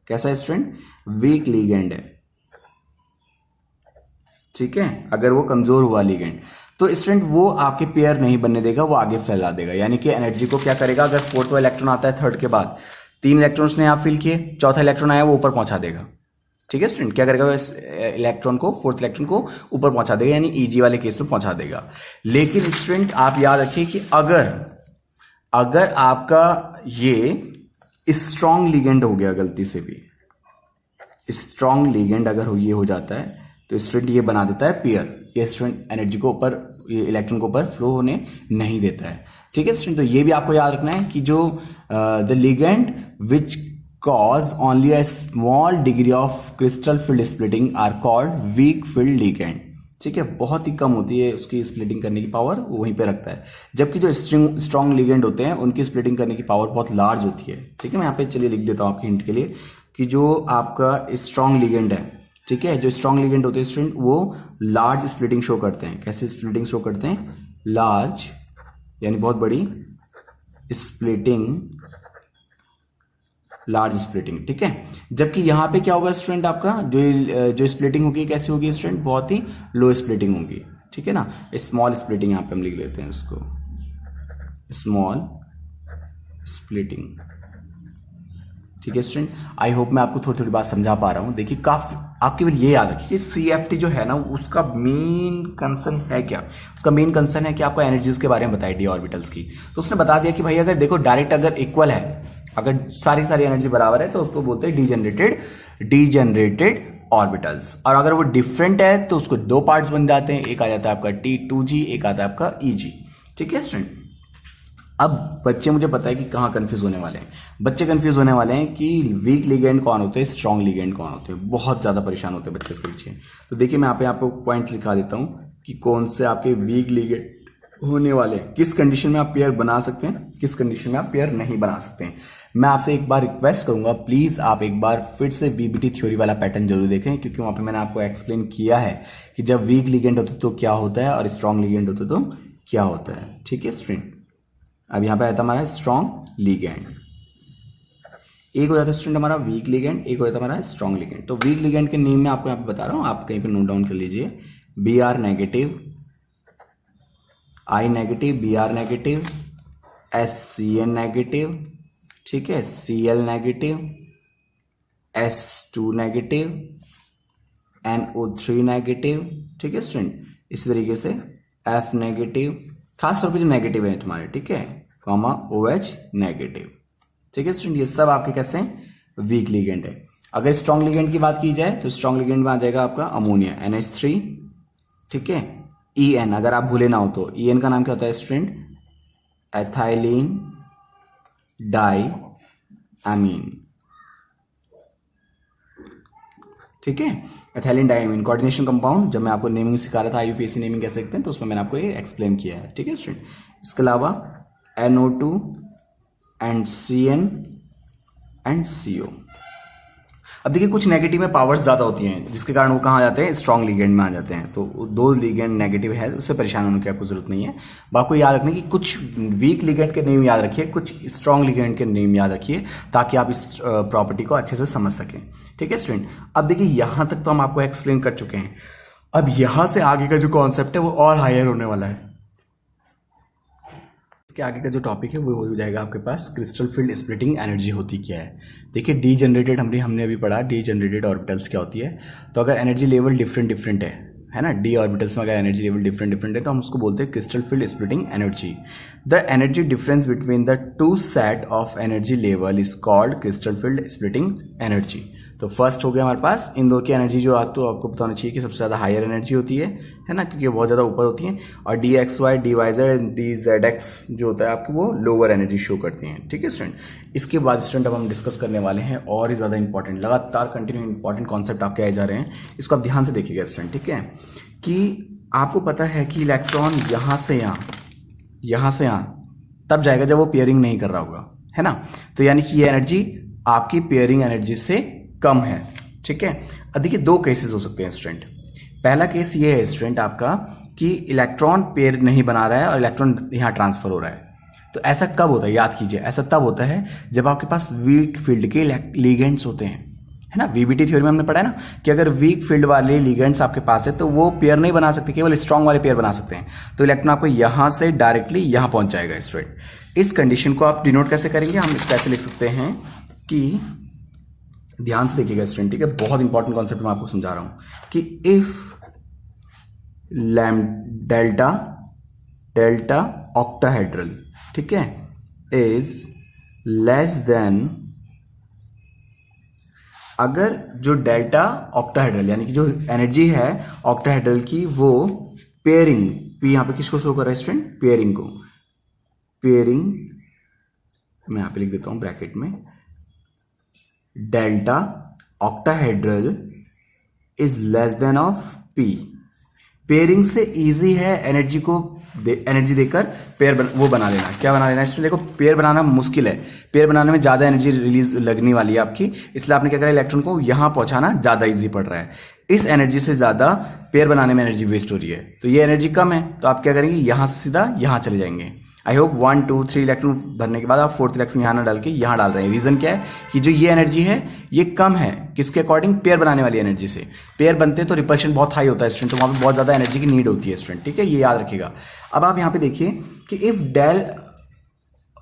कैसा है स्टूडेंट, वीक लिगेंड है, ठीक है, अगर वो कमजोर हुआ लिगेंड तो स्टूडेंट वो आपके पेयर नहीं बनने देगा, वो आगे फैला देगा। यानी कि एनर्जी को क्या करेगा, अगर 4वां इलेक्ट्रॉन आता है थर्ड के बाद, 3 इलेक्ट्रॉन्स ने आप फिल किए, 4था इलेक्ट्रॉन आया वो ऊपर पहुंचा देगा। ठीक है स्टूडेंट, क्या करेगा, इलेक्ट्रॉन को 4th इलेक्ट्रॉन को ऊपर पहुंचा देगा, यानी EG वाले केस में पहुंचा देगा। लेकिन स्टूडेंट आप याद रखिए कि अगर आपका ये स्ट्रॉन्ग लिगेंड हो गया, गलती से भी स्ट्रॉन्ग लिगेंड अगर ये हो जाता है तो स्टूडेंट ये बना देता है पेयर, ये स्टूडेंट एनर्जी को ऊपर, इलेक्ट्रॉन को ऊपर फ्लो होने नहीं देता है। ठीक है स्टूडेंट, तो ये भी आपको याद रखना है कि जो the ligand which cause only a small degree of crystal field splitting are called weak field ligand. ठीक है, बहुत ही कम होती है उसकी स्प्लिटिंग करने की पावर, वो वहीं पे रखता है। जबकि जो स्ट्रॉन्ग लिगेंड होते हैं उनकी स्प्लिटिंग करने की पावर बहुत लार्ज होती है। ठीक है, मैं यहाँ पे चलिए लिख देता हूँ आपके हिंट के लिए कि जो आपका स्ट्रॉन्ग लिगेंड है, ठीक है, जो स्ट्रॉन्ग लिगेंड होते हैं स्टूडेंट वो लार्ज स्प्लिटिंग शो करते हैं। कैसे स्प्लिटिंग शो करते हैं, लार्ज यानी बहुत बड़ी स्प्लिटिंग, लार्ज स्प्लिटिंग। ठीक है, जबकि यहां पे क्या होगा स्टूडेंट, आपका जो स्प्लिटिंग होगी कैसी होगी स्टूडेंट, बहुत ही लो स्प्लिटिंग होगी। ठीक है ना, स्मॉल स्प्लिटिंग यहां पे हम लिख लेते हैं उसको, स्मॉल स्प्लिटिंग। ठीक है स्टूडेंट, आई होप मैं आपको थोड़ी थोड़ी बात समझा पा रहा हूं। देखिए काफी आपके लिए ये याद रखिए कि CFT जो है ना, उसका मेन कंसर्न है क्या, उसका मेन कंसर्न है कि आपको एनर्जीज के बारे में बताए डी ऑर्बिटल्स की। तो उसने बता दिया कि भाई अगर देखो डायरेक्ट अगर इक्वल है, अगर सारी एनर्जी बराबर है तो उसको बोलते हैं डीजेनरेटेड ऑर्बिटल्स। और अगर वो डिफरेंट है तो उसको 2 पार्ट्स बन जाते हैं, एक आ जाता है आपका T2G, एक आता है आपका EG। ठीक है स्टूडेंट, अब बच्चे मुझे पता है कि कहाँ कंफ्यूज होने वाले हैं। बच्चे कंफ्यूज होने वाले हैं कि वीक लिगेंड कौन होते हैं, स्ट्रॉन्ग लिगेंड कौन होते हैं, बहुत ज्यादा परेशान होते हैं बच्चे इसके पीछे। तो देखिए मैं यहाँ पे आपको पॉइंट लिखा देता हूं कि कौन से आपके वीक लिगेंड होने वाले हैं, किस कंडीशन में आप पेयर बना सकते हैं, किस कंडीशन में आप पेयर नहीं बना सकते हैं। मैं आपसे एक बार रिक्वेस्ट करूंगा, प्लीज आप एक बार फिर से VBT थ्योरी वाला पैटर्न जरूर देखें, क्योंकि वहां पे मैंने आपको एक्सप्लेन किया है कि जब वीक लिगेंड होते तो क्या होता है और स्ट्रॉन्ग लिगेंड होते तो क्या होता है। ठीक है स्टूडेंट, अब यहां पे आता हमारा स्ट्रॉन्ग लिगेंड, एक हो जाता है स्टूडेंट हमारा वीक लिगेंड, एक हो जाता है हमारा स्ट्रॉन्ग लिगेंड। तो वीक लिगेंड के नेम में आपको यहां पे बता रहा हूं, आप कहीं पे नोट डाउन कर लीजिए, Br negative, I negative, Br negative, SCN negative, ठीक है, Cl negative, S2 negative, NO3 negative. ठीक है स्टूडेंट, इसी तरीके से F नेगेटिव, खास तौर पे जो नेगेटिव है तुम्हारे, ठीक है, कॉमा OH नेगेटिव। ठीक है स्टूडेंट, ये सब आपके कैसे हैं, वीक लिगेंड है। अगर स्ट्रॉन्ग लिगेंड की बात की जाए तो स्ट्रॉन्ग लिगेंड में आ जाएगा आपका अमोनिया NH3, ठीक है, EN, अगर आप भूले ना हो तो EN का नाम क्या होता है स्टूडेंट? एथाइलिन डाई अमीन। ठीक है, एथाइलिन डाइमीन कोऑर्डिनेशन कंपाउंड। जब मैं आपको नेमिंग सिखा रहा था, IUPAC नेमिंग कैसे लिखते हैं, तो उसमें मैंने आपको ये एक्सप्लेन किया है। ठीक है स्टूडेंट, इसके अलावा NO2 and CN and CO। अब देखिए कुछ नेगेटिव में पावर्स ज्यादा होती हैं, जिसके कारण वो कहाँ जाते हैं? स्ट्रॉन्ग लिगेंड में आ जाते हैं। तो 2 लिगेंड नेगेटिव है, उससे परेशान होने की आपको जरूरत नहीं है। आपको याद रखना कि कुछ वीक लिगेंड के नेम याद रखिए, कुछ स्ट्रॉन्ग लिगेंड के नेम याद रखिए, ताकि आप इस प्रॉपर्टी को अच्छे से समझ सकें। ठीक है स्टूडेंट, अब देखिए यहां तक तो हम आपको एक्सप्लेन कर चुके हैं। अब यहां से आगे का जो कॉन्सेप्ट है वो और हायर होने वाला है। इसके आगे का जो टॉपिक है वो हो जाएगा आपके पास क्रिस्टल फील्ड स्प्लिटिंग एनर्जी होती क्या है। देखिए डी जनरेटेड हमने अभी पढ़ा, डी जनरेटेड ऑर्बिटल्स क्या होती है। तो अगर एनर्जी लेवल डिफरेंट है ना, डी ऑर्बिटल्स में अगर एनर्जी लेवल डिफरेंट है तो हम उसको बोलते हैं crystal field splitting energy. The energy difference between the two set of energy level is called crystal field splitting energy. तो फर्स्ट हो गया हमारे पास इन दो की एनर्जी, जो तो आपको बताना चाहिए कि सबसे ज्यादा हायर एनर्जी होती है ना, क्योंकि बहुत ज्यादा ऊपर होती है। और DXY, DYZ, DZX जो होता है आपको वो लोअर एनर्जी शो करती हैं। ठीक है स्टूडेंट, इसके बाद स्टूडेंट अब हम डिस्कस करने वाले हैं और ही ज्यादा इंपॉर्टेंट, लगातार कंटिन्यू इंपॉर्टेंट कॉन्सेप्ट आपके आए जा रहे हैं। इसको आप ध्यान से देखिएगा स्टूडेंट। ठीक है, कि आपको पता है कि इलेक्ट्रॉन यहां से यहां तब जाएगा जब वो पेयरिंग नहीं कर रहा होगा, है ना। तो यानी कि ये एनर्जी आपकी पेयरिंग एनर्जी से कम है। ठीक है, अब देखिए 2 केसेस हो सकते हैं स्टूडेंट। पहला केस ये है स्टूडेंट आपका कि इलेक्ट्रॉन पेयर नहीं बना रहा है और इलेक्ट्रॉन यहां ट्रांसफर हो रहा है। तो ऐसा कब होता है? याद कीजिए, ऐसा तब होता है जब आपके पास वीक फील्ड के लिगेंड्स होते हैं, है ना। VBT थ्योरी में हमने पढ़ा है ना कि अगर वीक फील्ड वाले लिगेंड्स आपके पास है तो वो पेयर नहीं बना सकते, केवल स्ट्रांग वाले पेयर बना सकते हैं। तो इलेक्ट्रॉन आपको यहां से डायरेक्टली यहां पहुंच जाएगा स्टूडेंट। इस कंडीशन को आप डिनोट कैसे करेंगे? हम इसको ऐसे लिख सकते हैं कि, ध्यान से देखिएगा स्टूडेंट, ठीक है, बहुत इंपॉर्टेंट कॉन्सेप्ट मैं आपको समझा रहा हूं कि इफ डेल्टा ऑक्टाहेड्रल, ठीक है, इज लेस देन, अगर जो डेल्टा ऑक्टाहेड्रल यानी कि जो एनर्जी है ऑक्टाहेड्रल की वो पेयरिंग, यहां पे किसको शो कर रहा है स्टूडेंट? पेयरिंग को। पेयरिंग मैं यहां पे लिख देता हूं ब्रैकेट में, delta octahedral is less then of P। Pairing से इजी है एनर्जी देकर पेयर वो बना लेना। क्या बना लेना इसमें? देखो पेयर बनाना मुश्किल है, पेयर बनाने में ज्यादा एनर्जी रिलीज लगने वाली है आपकी, इसलिए आपने क्या करा, इलेक्ट्रॉन को यहां पहुंचाना ज्यादा इजी पड़ रहा है। इस एनर्जी से ज्यादा पेयर बनाने में एनर्जी वेस्ट हो रही है, तो ये एनर्जी कम है, तो आप क्या करेंगे, यहां से सीधा यहां चले जाएंगे। आई होप 1 2 3 इलेक्ट्रॉन भरने के बाद आप 4th इलेक्ट्रॉन यहां ना डाल के यहां डाल रहे हैं। रीजन क्या है कि जो ये एनर्जी है ये कम है, किसके अकॉर्डिंग? पेयर बनाने वाली एनर्जी से। पेयर बनते हैं तो रिपल्शन बहुत हाई होता है स्टूडेंट, तो वहां पे बहुत ज्यादा एनर्जी की नीड होती है स्टूडेंट। ठीक है, ये याद रखिएगा। अब आप यहां पे देखिए कि if del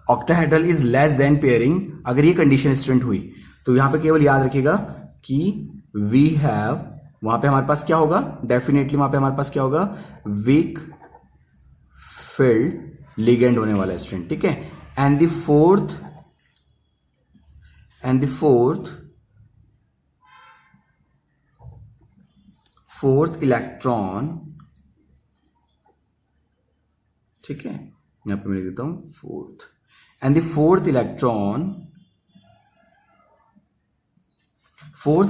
octahedral is less than pairing, अगर ये कंडीशन स्टूडेंट हुई तो यहां पे केवल याद रखिएगा कि वी हैव, वहां पे हमारे पास क्या होगा? डेफिनेटली वहां पे हमारे पास क्या होगा? वीक फील्ड लिगेंड होने वाला है स्टूडेंट। ठीक है, एंड द फोर्थ इलेक्ट्रॉन, ठीक है, यहां पे मैं लिख देता हूं fourth, and the fourth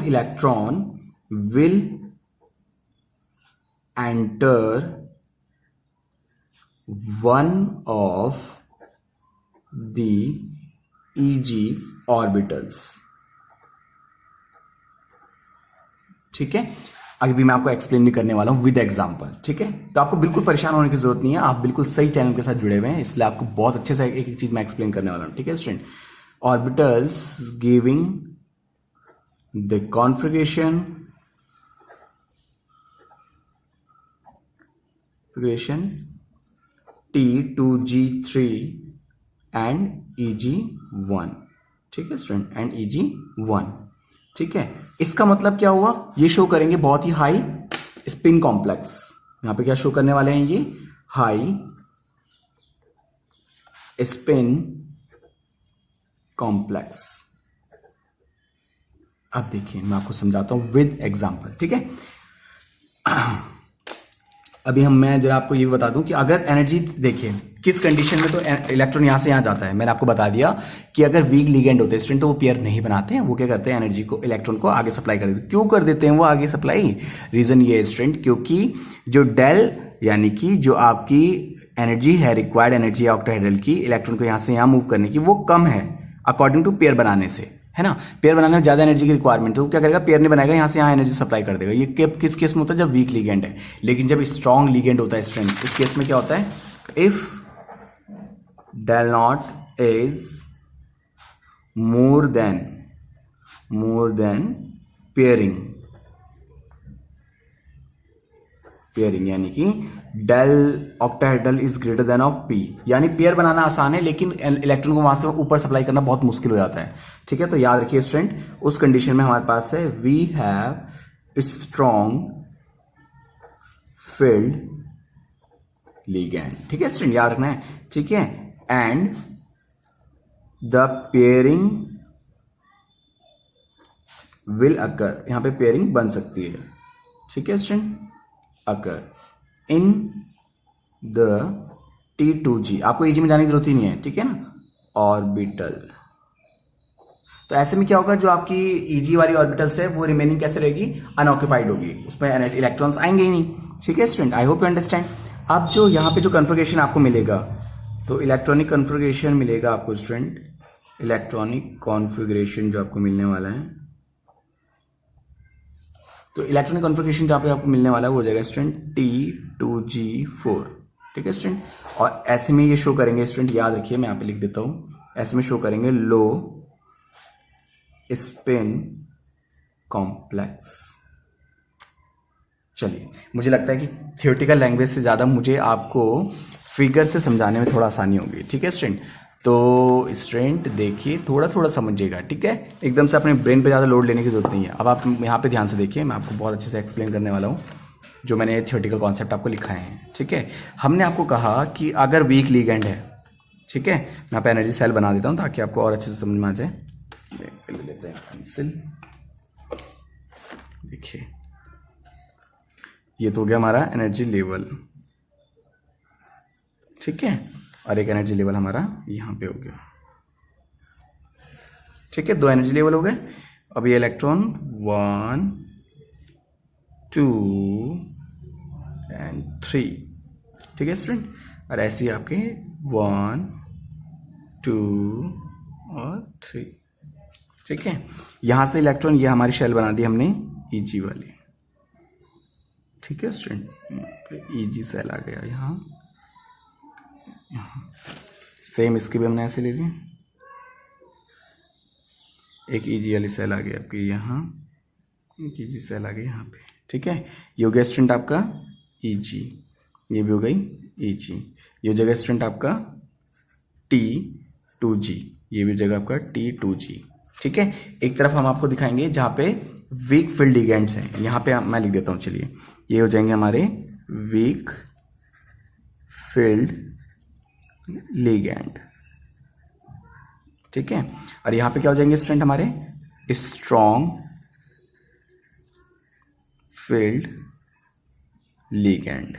electron will enter one of the EG orbitals। ठीक है, अभी मैं आपको एक्सप्लेन भी करने वाला हूं विद एग्जांपल। ठीक है, तो आपको बिल्कुल परेशान होने की जरूरत नहीं है, आप बिल्कुल सही चैनल के साथ जुड़े हुए हैं, इसलिए आपको बहुत अच्छे से एक एक चीज मैं एक्सप्लेन करने वाला हूं। ठीक है student, orbitals giving the configuration T2G3 and EG1। ठीक है स्टूडेंट, एंड EG1। ठीक है, इसका मतलब क्या हुआ? ये शो करेंगे बहुत ही हाई स्पिन कॉम्प्लेक्स। यहां पे क्या शो करने वाले हैं? ये हाई स्पिन कॉम्प्लेक्स। अब देखिए मैं आपको समझाता हूं विद एग्जांपल। ठीक है, अभी मैं जरा आपको ये बता दूं कि अगर एनर्जी देखिए किस कंडीशन में, तो इलेक्ट्रॉन यहां से यहां जाता है, मैंने आपको बता दिया कि अगर वीक लिगेंड होते हैं स्टूडेंट तो वो पेयर नहीं बनाते हैं, वो क्या करते हैं एनर्जी को, इलेक्ट्रॉन को आगे सप्लाई कर देते हैं। क्यों कर देते हैं वो आगे सप्लाई? रीजन ये है स्टूडेंट, क्योंकि जो डेल यानी कि जो आपकी एनर्जी है, रिक्वायर्ड एनर्जी ऑक्टाहेड्रल की इलेक्ट्रॉन को यहां से यहां मूव करने की, वो कम है अकॉर्डिंग टू पेयर बनाने से, है ना। पेयर बनाने में ज्यादा एनर्जी की रिक्वायरमेंट है, तो क्या करेगा, पेयर नहीं बनाएगा, यहां से यहां एनर्जी सप्लाई कर देगा। ये किस केस में होता है? जब वीक लिगेंड है। लेकिन जब स्ट्रॉन्ग लिगेंड होता है स्ट्रेंथ, उस केस में क्या होता है, if del not is more than pairing यानी कि del octahedral is greater than of P, यानी पेयर बनाना आसान है लेकिन इलेक्ट्रॉन को वहां से ऊपर सप्लाई करना बहुत मुश्किल हो जाता है। ठीक है, तो याद रखिए स्टूडेंट, उस कंडीशन में हमारे पास है we have strong field ligand. ठीक है स्टूडेंट, याद रखना है। ठीक है, and the pairing will occur, यहां पे पेयरिंग बन सकती है। ठीक है student, occur in the T2G, आपको ईजी में जाने की जरूरत ही नहीं है, ठीक है ना, ऑर्बिटल। तो ऐसे में क्या होगा, जो आपकी ईजी वाली ऑर्बिटल्स है वो रिमेनिंग कैसे रहेगी, अनऑक्यूपाइड होगी, उसमें इलेक्ट्रॉन्स आएंगे ही नहीं। ठीक है student, I hope you understand. अब जो यहाँ पे जो कन्फिगरेशन आपको मिलेगा, तो इलेक्ट्रॉनिक कन्फिगरेशन मिलेगा आपको स्टूडेंट, इलेक्ट्रॉनिक कॉन्फ़िगरेशन जो आपको मिलने वाला है, तो इलेक्ट्रॉनिक कॉन्फ़िगरेशन जहां पे आपको मिलने वाला है वो हो जाएगा स्टूडेंट T2G4। ठीक है स्टूडेंट, और ऐसे में ये शो करेंगे स्टूडेंट, याद रखिए मैं यहां पे लिख देता हूं, ऐसे में शो करेंगे लो स्पिन कॉम्प्लेक्स। चलिए, मुझे लगता है कि थियोरेटिकल लैंग्वेज से ज्यादा मुझे आपको फिगर से समझाने में थोड़ा आसानी होगी। ठीक है स्टूडेंट, तो स्टूडेंट देखिए थोड़ा थोड़ा समझिएगा, ठीक है, एकदम से अपने ब्रेन पे ज्यादा लोड लेने की जरूरत नहीं है। अब आप यहाँ पे ध्यान से देखिए, मैं आपको बहुत अच्छे से एक्सप्लेन करने वाला हूँ जो मैंने थियोरेटिकल कॉन्सेप्ट आपको लिखाए हैं। ठीक है, हमने आपको कहा कि अगर वीक लिगेंड है, ठीक है, मैं यहाँ पे एनर्जी सेल बना देता हूँ ताकि आपको और अच्छे से समझ में आ जाए। ले लेते हैं पेंसिल, देखिए ये तो हो गया हमारा एनर्जी लेवल, ठीक है, और एक एनर्जी लेवल हमारा यहां पे हो गया। ठीक है, दो एनर्जी लेवल हो गए। अब ये इलेक्ट्रॉन 1 2 एंड 3, ठीक है स्टूडेंट, और ऐसे ही आपके 1 2 और 3। ठीक है, यहां से इलेक्ट्रॉन, ये हमारी शेल बना दी हमने ईजी वाली। ठीक है स्टूडेंट, ईजी सेल आ गया यहां, सेम इसकी भी हमने ऐसे ले ली, एक ईजी वाली सेल आ गई आपकी यहाँ, एक ईजी सेल आ गई यहाँ पे। ठीक है, ये हो गया स्टूडेंट आपका ईजी, ये भी हो गई ईजी, ये हो जाएगा स्टूडेंट आपका T2G, ये भी हो जाएगा आपका T2G। ठीक है, एक तरफ हम आपको दिखाएंगे जहां पे वीक फील्ड लिगेंड्स हैं, यहां पे मैं लिख देता हूं, चलिए ये हो जाएंगे हमारे वीक फील्ड लिगेंड। ठीक है, और यहां पे क्या हो जाएंगे स्टूडेंट हमारे स्ट्रॉन्ग फील्ड लिगेंड।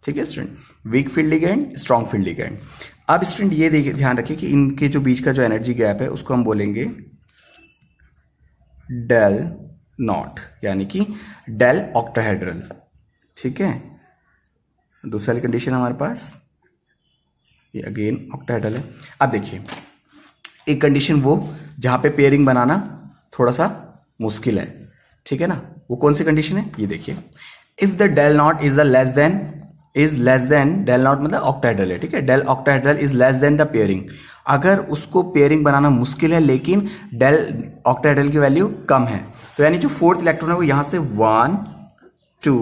ठीक है student, week field ligand, strong field ligand. अब स्टूडेंट ये देखिए, ध्यान रखिए कि इनके जो बीच का जो एनर्जी गैप है उसको हम बोलेंगे डेल नॉट, यानी कि डेल ऑक्टाहेड्रल। ठीक है, दूसरी कंडीशन हमारे पास ये अगेन ऑक्टाहेड्रल है। अब देखिए, एक कंडीशन वो जहां पे पेयरिंग बनाना थोड़ा सा मुश्किल है, ठीक है ना, वो कौन सी कंडीशन है, ये देखिए, if the del not is less than del naught मतलब ऑक्टाहेड्रल है, ठीक है, del octahedral is less than the pairing, अगर उसको पेयरिंग बनाना मुश्किल है लेकिन डेल ऑक्टाहेड्रल की वैल्यू कम है, तो यानी जो फोर्थ इलेक्ट्रॉन है वो यहां से 1 2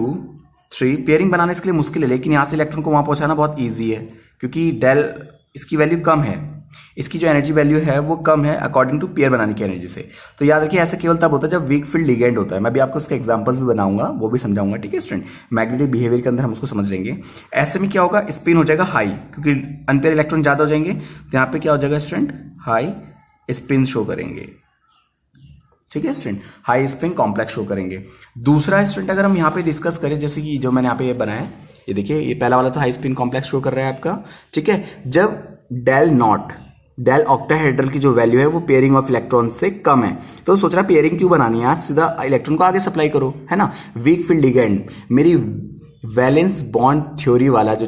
3 पेयरिंग बनाने इसके लिए मुश्किल है, लेकिन यहां से इलेक्ट्रॉन को वहां पहुंचाना बहुत ईजी है क्योंकि डेल इसकी वैल्यू कम है, इसकी जो एनर्जी वैल्यू है वो कम है अकॉर्डिंग टू पेयर बनाने की एनर्जी से। तो याद रखिए ऐसा केवल तब होता है जब वीक फील्ड लिगेंड होता है। मैं भी आपको उसके एग्जांपल्स भी बनाऊंगा, वो भी समझाऊंगा, ठीक है स्टूडेंट, मैग्नेटिक बिहेवियर के अंदर हम उसको समझ लेंगे। ऐसे में क्या होगा, स्पिन हो जाएगा हाई क्योंकि अनपेयर इलेक्ट्रॉन ज्यादा हो जाएंगे, तो यहाँ पे क्या हो जाएगा स्टूडेंट, हाई स्पिन शो करेंगे। ठीक है student, high spin complex show करेंगे। दूसरा स्टूडेंट अगर हम यहाँ पे डिस्कस करें, जैसे कि जो मैंने यहाँ पे ये बनाया है, ये देखिए, ये पहला वाला तो हाई स्पिन कॉम्प्लेक्स शो कर रहा है आपका, ठीक है। जब डेल ऑक्टाहेड्रल की जो वैल्यू है वो पेयरिंग ऑफ इलेक्ट्रॉन से कम है, तो सोच रहा पेयरिंग क्यों बनानी है, आज सीधा इलेक्ट्रॉन को आगे सप्लाई करो, है ना। वीक फील्ड लिगेंड, मेरी वैलेंस बॉन्ड थ्योरी वाला जो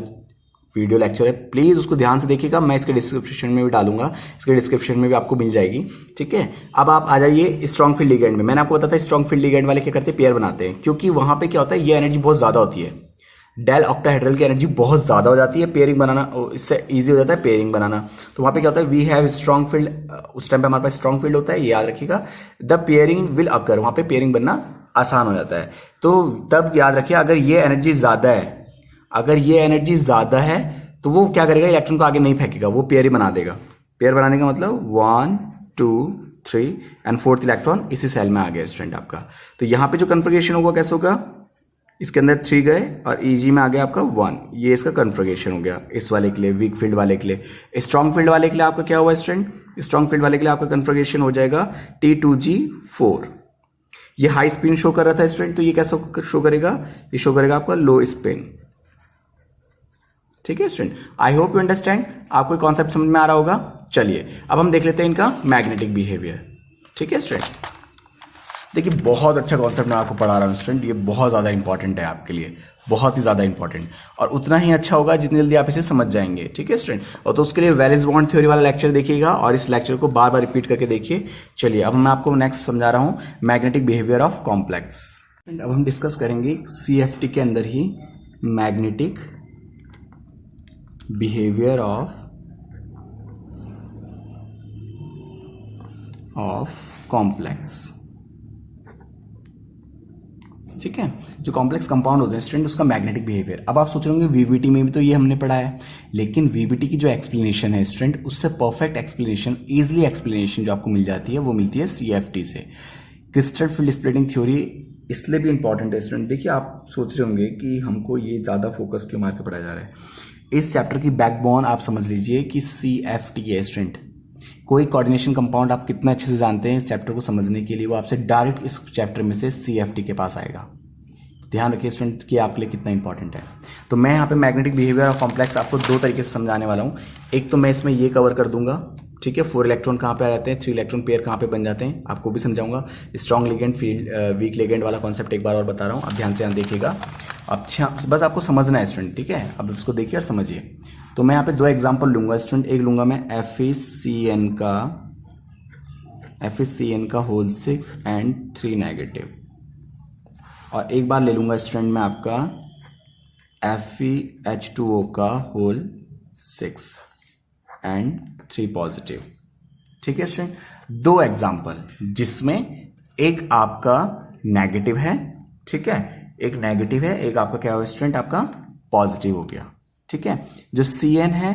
वीडियो लेक्चर है, प्लीज उसको ध्यान से देखिएगा, मैं इसके डिस्क्रिप्शन में भी डालूंगा, इसके डिस्क्रिप्शन में भी आपको मिल जाएगी, ठीक है। अब आप आ जाइए स्ट्रॉन्ग फील्ड लिगेंड में। मैंने आपको बताया था स्ट्रॉन्ग फील्ड लिगेंड वाले क्या करते हैं, पेयर बनाते हैं, क्योंकि वहां पे क्या होता है, ये एनर्जी बहुत ज्यादा होती है, डेल ऑक्टाहेड्रल की एनर्जी बहुत ज्यादा हो जाती है, पेयरिंग बनाना इससे इजी हो जाता है पेयरिंग बनाना। तो वहां पे क्या होता है, वी हैव स्ट्रॉन्ग फील्ड, उस टाइम पे हमारे पास स्ट्रॉन्ग फील्ड होता है, ये याद रखिएगा, द पेयरिंग विल अकर, वहां पे पेयरिंग बनना आसान हो जाता है। तो तब याद रखिए, अगर ये एनर्जी ज्यादा है, तो वो क्या करेगा, इलेक्ट्रॉन को आगे नहीं फेंकेगा, वो पेयर ही बना देगा। पेयर बनाने का मतलब 1 2 3 एंड 4th इलेक्ट्रॉन इसी सेल में आ गया स्टूडेंट आपका। तो यहां पे जो कन्फिगरेशन होगा कैसे होगा, इसके अंदर 3 गए और ईजी में आ गया आपका 1, ये इसका कन्फिगरेशन हो गया इस वाले के लिए, वीक फील्ड वाले के लिए। स्ट्रॉन्ग फील्ड वाले के लिए आपका क्या हुआ स्टूडेंट, स्ट्रॉन्ग फील्ड वाले के लिए आपका कन्फिगरेशन हो जाएगा T2G4। ये हाई स्पिन शो कर रहा था स्टूडेंट, तो ये कैसा शो करेगा, ये शो करेगा आपका लो स्पिन, ठीक है student. I hope you understand, आपको कॉन्सेप्ट समझ में आ रहा होगा। चलिए अब हम देख लेते हैं इनका मैग्नेटिक बिहेवियर, ठीक है स्टूडेंट। देखिए बहुत अच्छा कॉन्सेप्ट मैं आपको पढ़ा रहा हूं स्टूडेंट, ये बहुत ज्यादा इंपॉर्टेंट है आपके लिए, बहुत ही ज्यादा इंपॉर्टेंट, और उतना ही अच्छा होगा जितनी जल्दी आप इसे समझ जाएंगे, ठीक है स्टूडेंट। और तो उसके लिए वैलेंस बॉन्ड थ्योरी वाला लेक्चर देखिएगा और इस लेक्चर को बार बार रिपीट करके देखिए। चलिए अब मैं आपको नेक्स्ट समझा रहा हूं मैग्नेटिक बिहेवियर ऑफ कॉम्प्लेक्स। अब हम डिस्कस करेंगे CFT के अंदर ही मैग्नेटिक बिहेवियर ऑफ कॉम्प्लेक्स, ठीक है। जो कॉम्प्लेक्स कंपाउंड होते हैं स्टूडेंट, उसका मैग्नेटिक बिहेवियर। अब आप सोच रहे होंगे VBT में भी तो ये हमने पढ़ा है, लेकिन VBT की जो एक्सप्लेनेशन है स्टूडेंट, उससे परफेक्ट एक्सप्लेनेशन, इजिली एक्सप्लेनेशन जो आपको मिल जाती है वो मिलती है CFT से। क्रिस्टल फील्ड स्प्लिटिंग थ्योरी इसलिए भी इंपॉर्टेंट है स्टूडेंट। देखिए आप सोच रहे होंगे कि हमको ये ज्यादा फोकस क्यों मार के पढ़ाया जा रहा है, इस चैप्टर की बैकबोन आप समझ लीजिए कि CFT है स्टूडेंट। कोई कोऑर्डिनेशन कंपाउंड आप कितना अच्छे से जानते हैं इस चैप्टर को समझने के लिए, वो आपसे डायरेक्ट इस चैप्टर में से CFT के पास आएगा। ध्यान रखिए स्टूडेंट कि आपके लिए कितना इंपॉर्टेंट है। तो मैं यहाँ पे मैग्नेटिक बिहेवियर ऑफ कॉम्प्लेक्स आपको 2 तरीके से समझाने वाला हूँ। एक तो मैं इसमें ये कवर कर दूंगा, ठीक है, 4 इलेक्ट्रॉन कहाँ पे आ जाते हैं, 3 इलेक्ट्रॉन पेयर कहाँ पे बन जाते हैं, आपको भी समझाऊंगा। स्ट्रॉन्ग लिगेंड, वीक लिगेंड वाला कॉन्सेप्ट एक बार और बता रहा हूँ, आप ध्यान से देखिएगा। अच्छा बस आपको समझना है स्टूडेंट, ठीक है। अब इसको देखिए और समझिए। तो मैं यहाँ पे 2 एग्जाम्पल लूंगा स्टूडेंट। एक लूंगा मैं FeCN का होल 6 एंड 3 नेगेटिव, और एक बार ले लूंगा स्टूडेंट मैं आपका FeH2O का होल 6 एंड 3 पॉजिटिव, ठीक है स्टूडेंट। 2 एग्जाम्पल जिसमें एक आपका नेगेटिव है, ठीक है, एक नेगेटिव है, एक आपका क्या हुआ स्टूडेंट, आपका पॉजिटिव हो गया, ठीक है। जो CN है,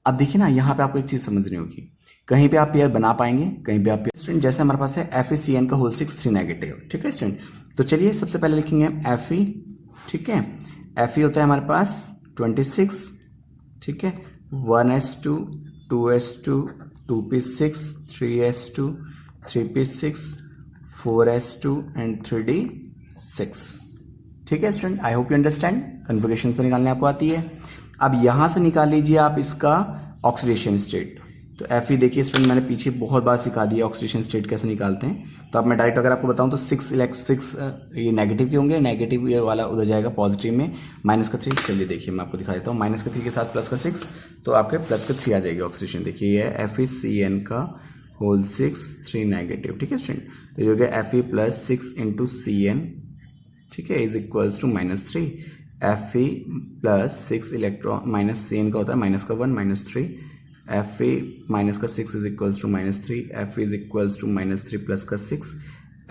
अब देखिए ना यहाँ पे आपको एक चीज समझनी होगी, कहीं पे आप पेयर बना पाएंगे, कहीं पे आप पेयर, स्टूडेंट जैसे हमारे पास है FeCN का होल 6 3 नेगेटिव, ठीक है स्टूडेंट। तो चलिए सबसे पहले लिखेंगे हम Fe, ठीक है। Fe होता है हमारे पास 26, ठीक है, 1s2 2s2 2p6 3s2 3p6 4s2 and 3d6, ठीक है student. I hope you understand. Configuration तो निकालने आपको आती है। अब यहां से निकाल लीजिए आप इसका ऑक्सीडेशन स्टेट। तो Fe देखिए स्टूडेंट, मैंने पीछे बहुत बार सिखा दिया ऑक्सीडेशन स्टेट कैसे निकालते हैं। तो अब मैं डायरेक्ट अगर आपको बताऊं तो 6 ये नेगेटिव के होंगे, नेगेटिव ये वाला उधर जाएगा पॉजिटिव में, -3। चलिए देखिए मैं आपको दिखा देता हूँ, -3 के साथ +6, तो आपके +3 आ जाएगी ऑक्सीडेशन। देखिए ये है FeCN का होल 6 3 नेगेटिव, ठीक है स्टूडेंट। तो ये हो गया Fe + 6 × CN, ठीक है, is equals to -3। Fe + 6 electron CN का होता है -1 -3, Fe -6 is equals to -3, Fe is equals to -3 + 6,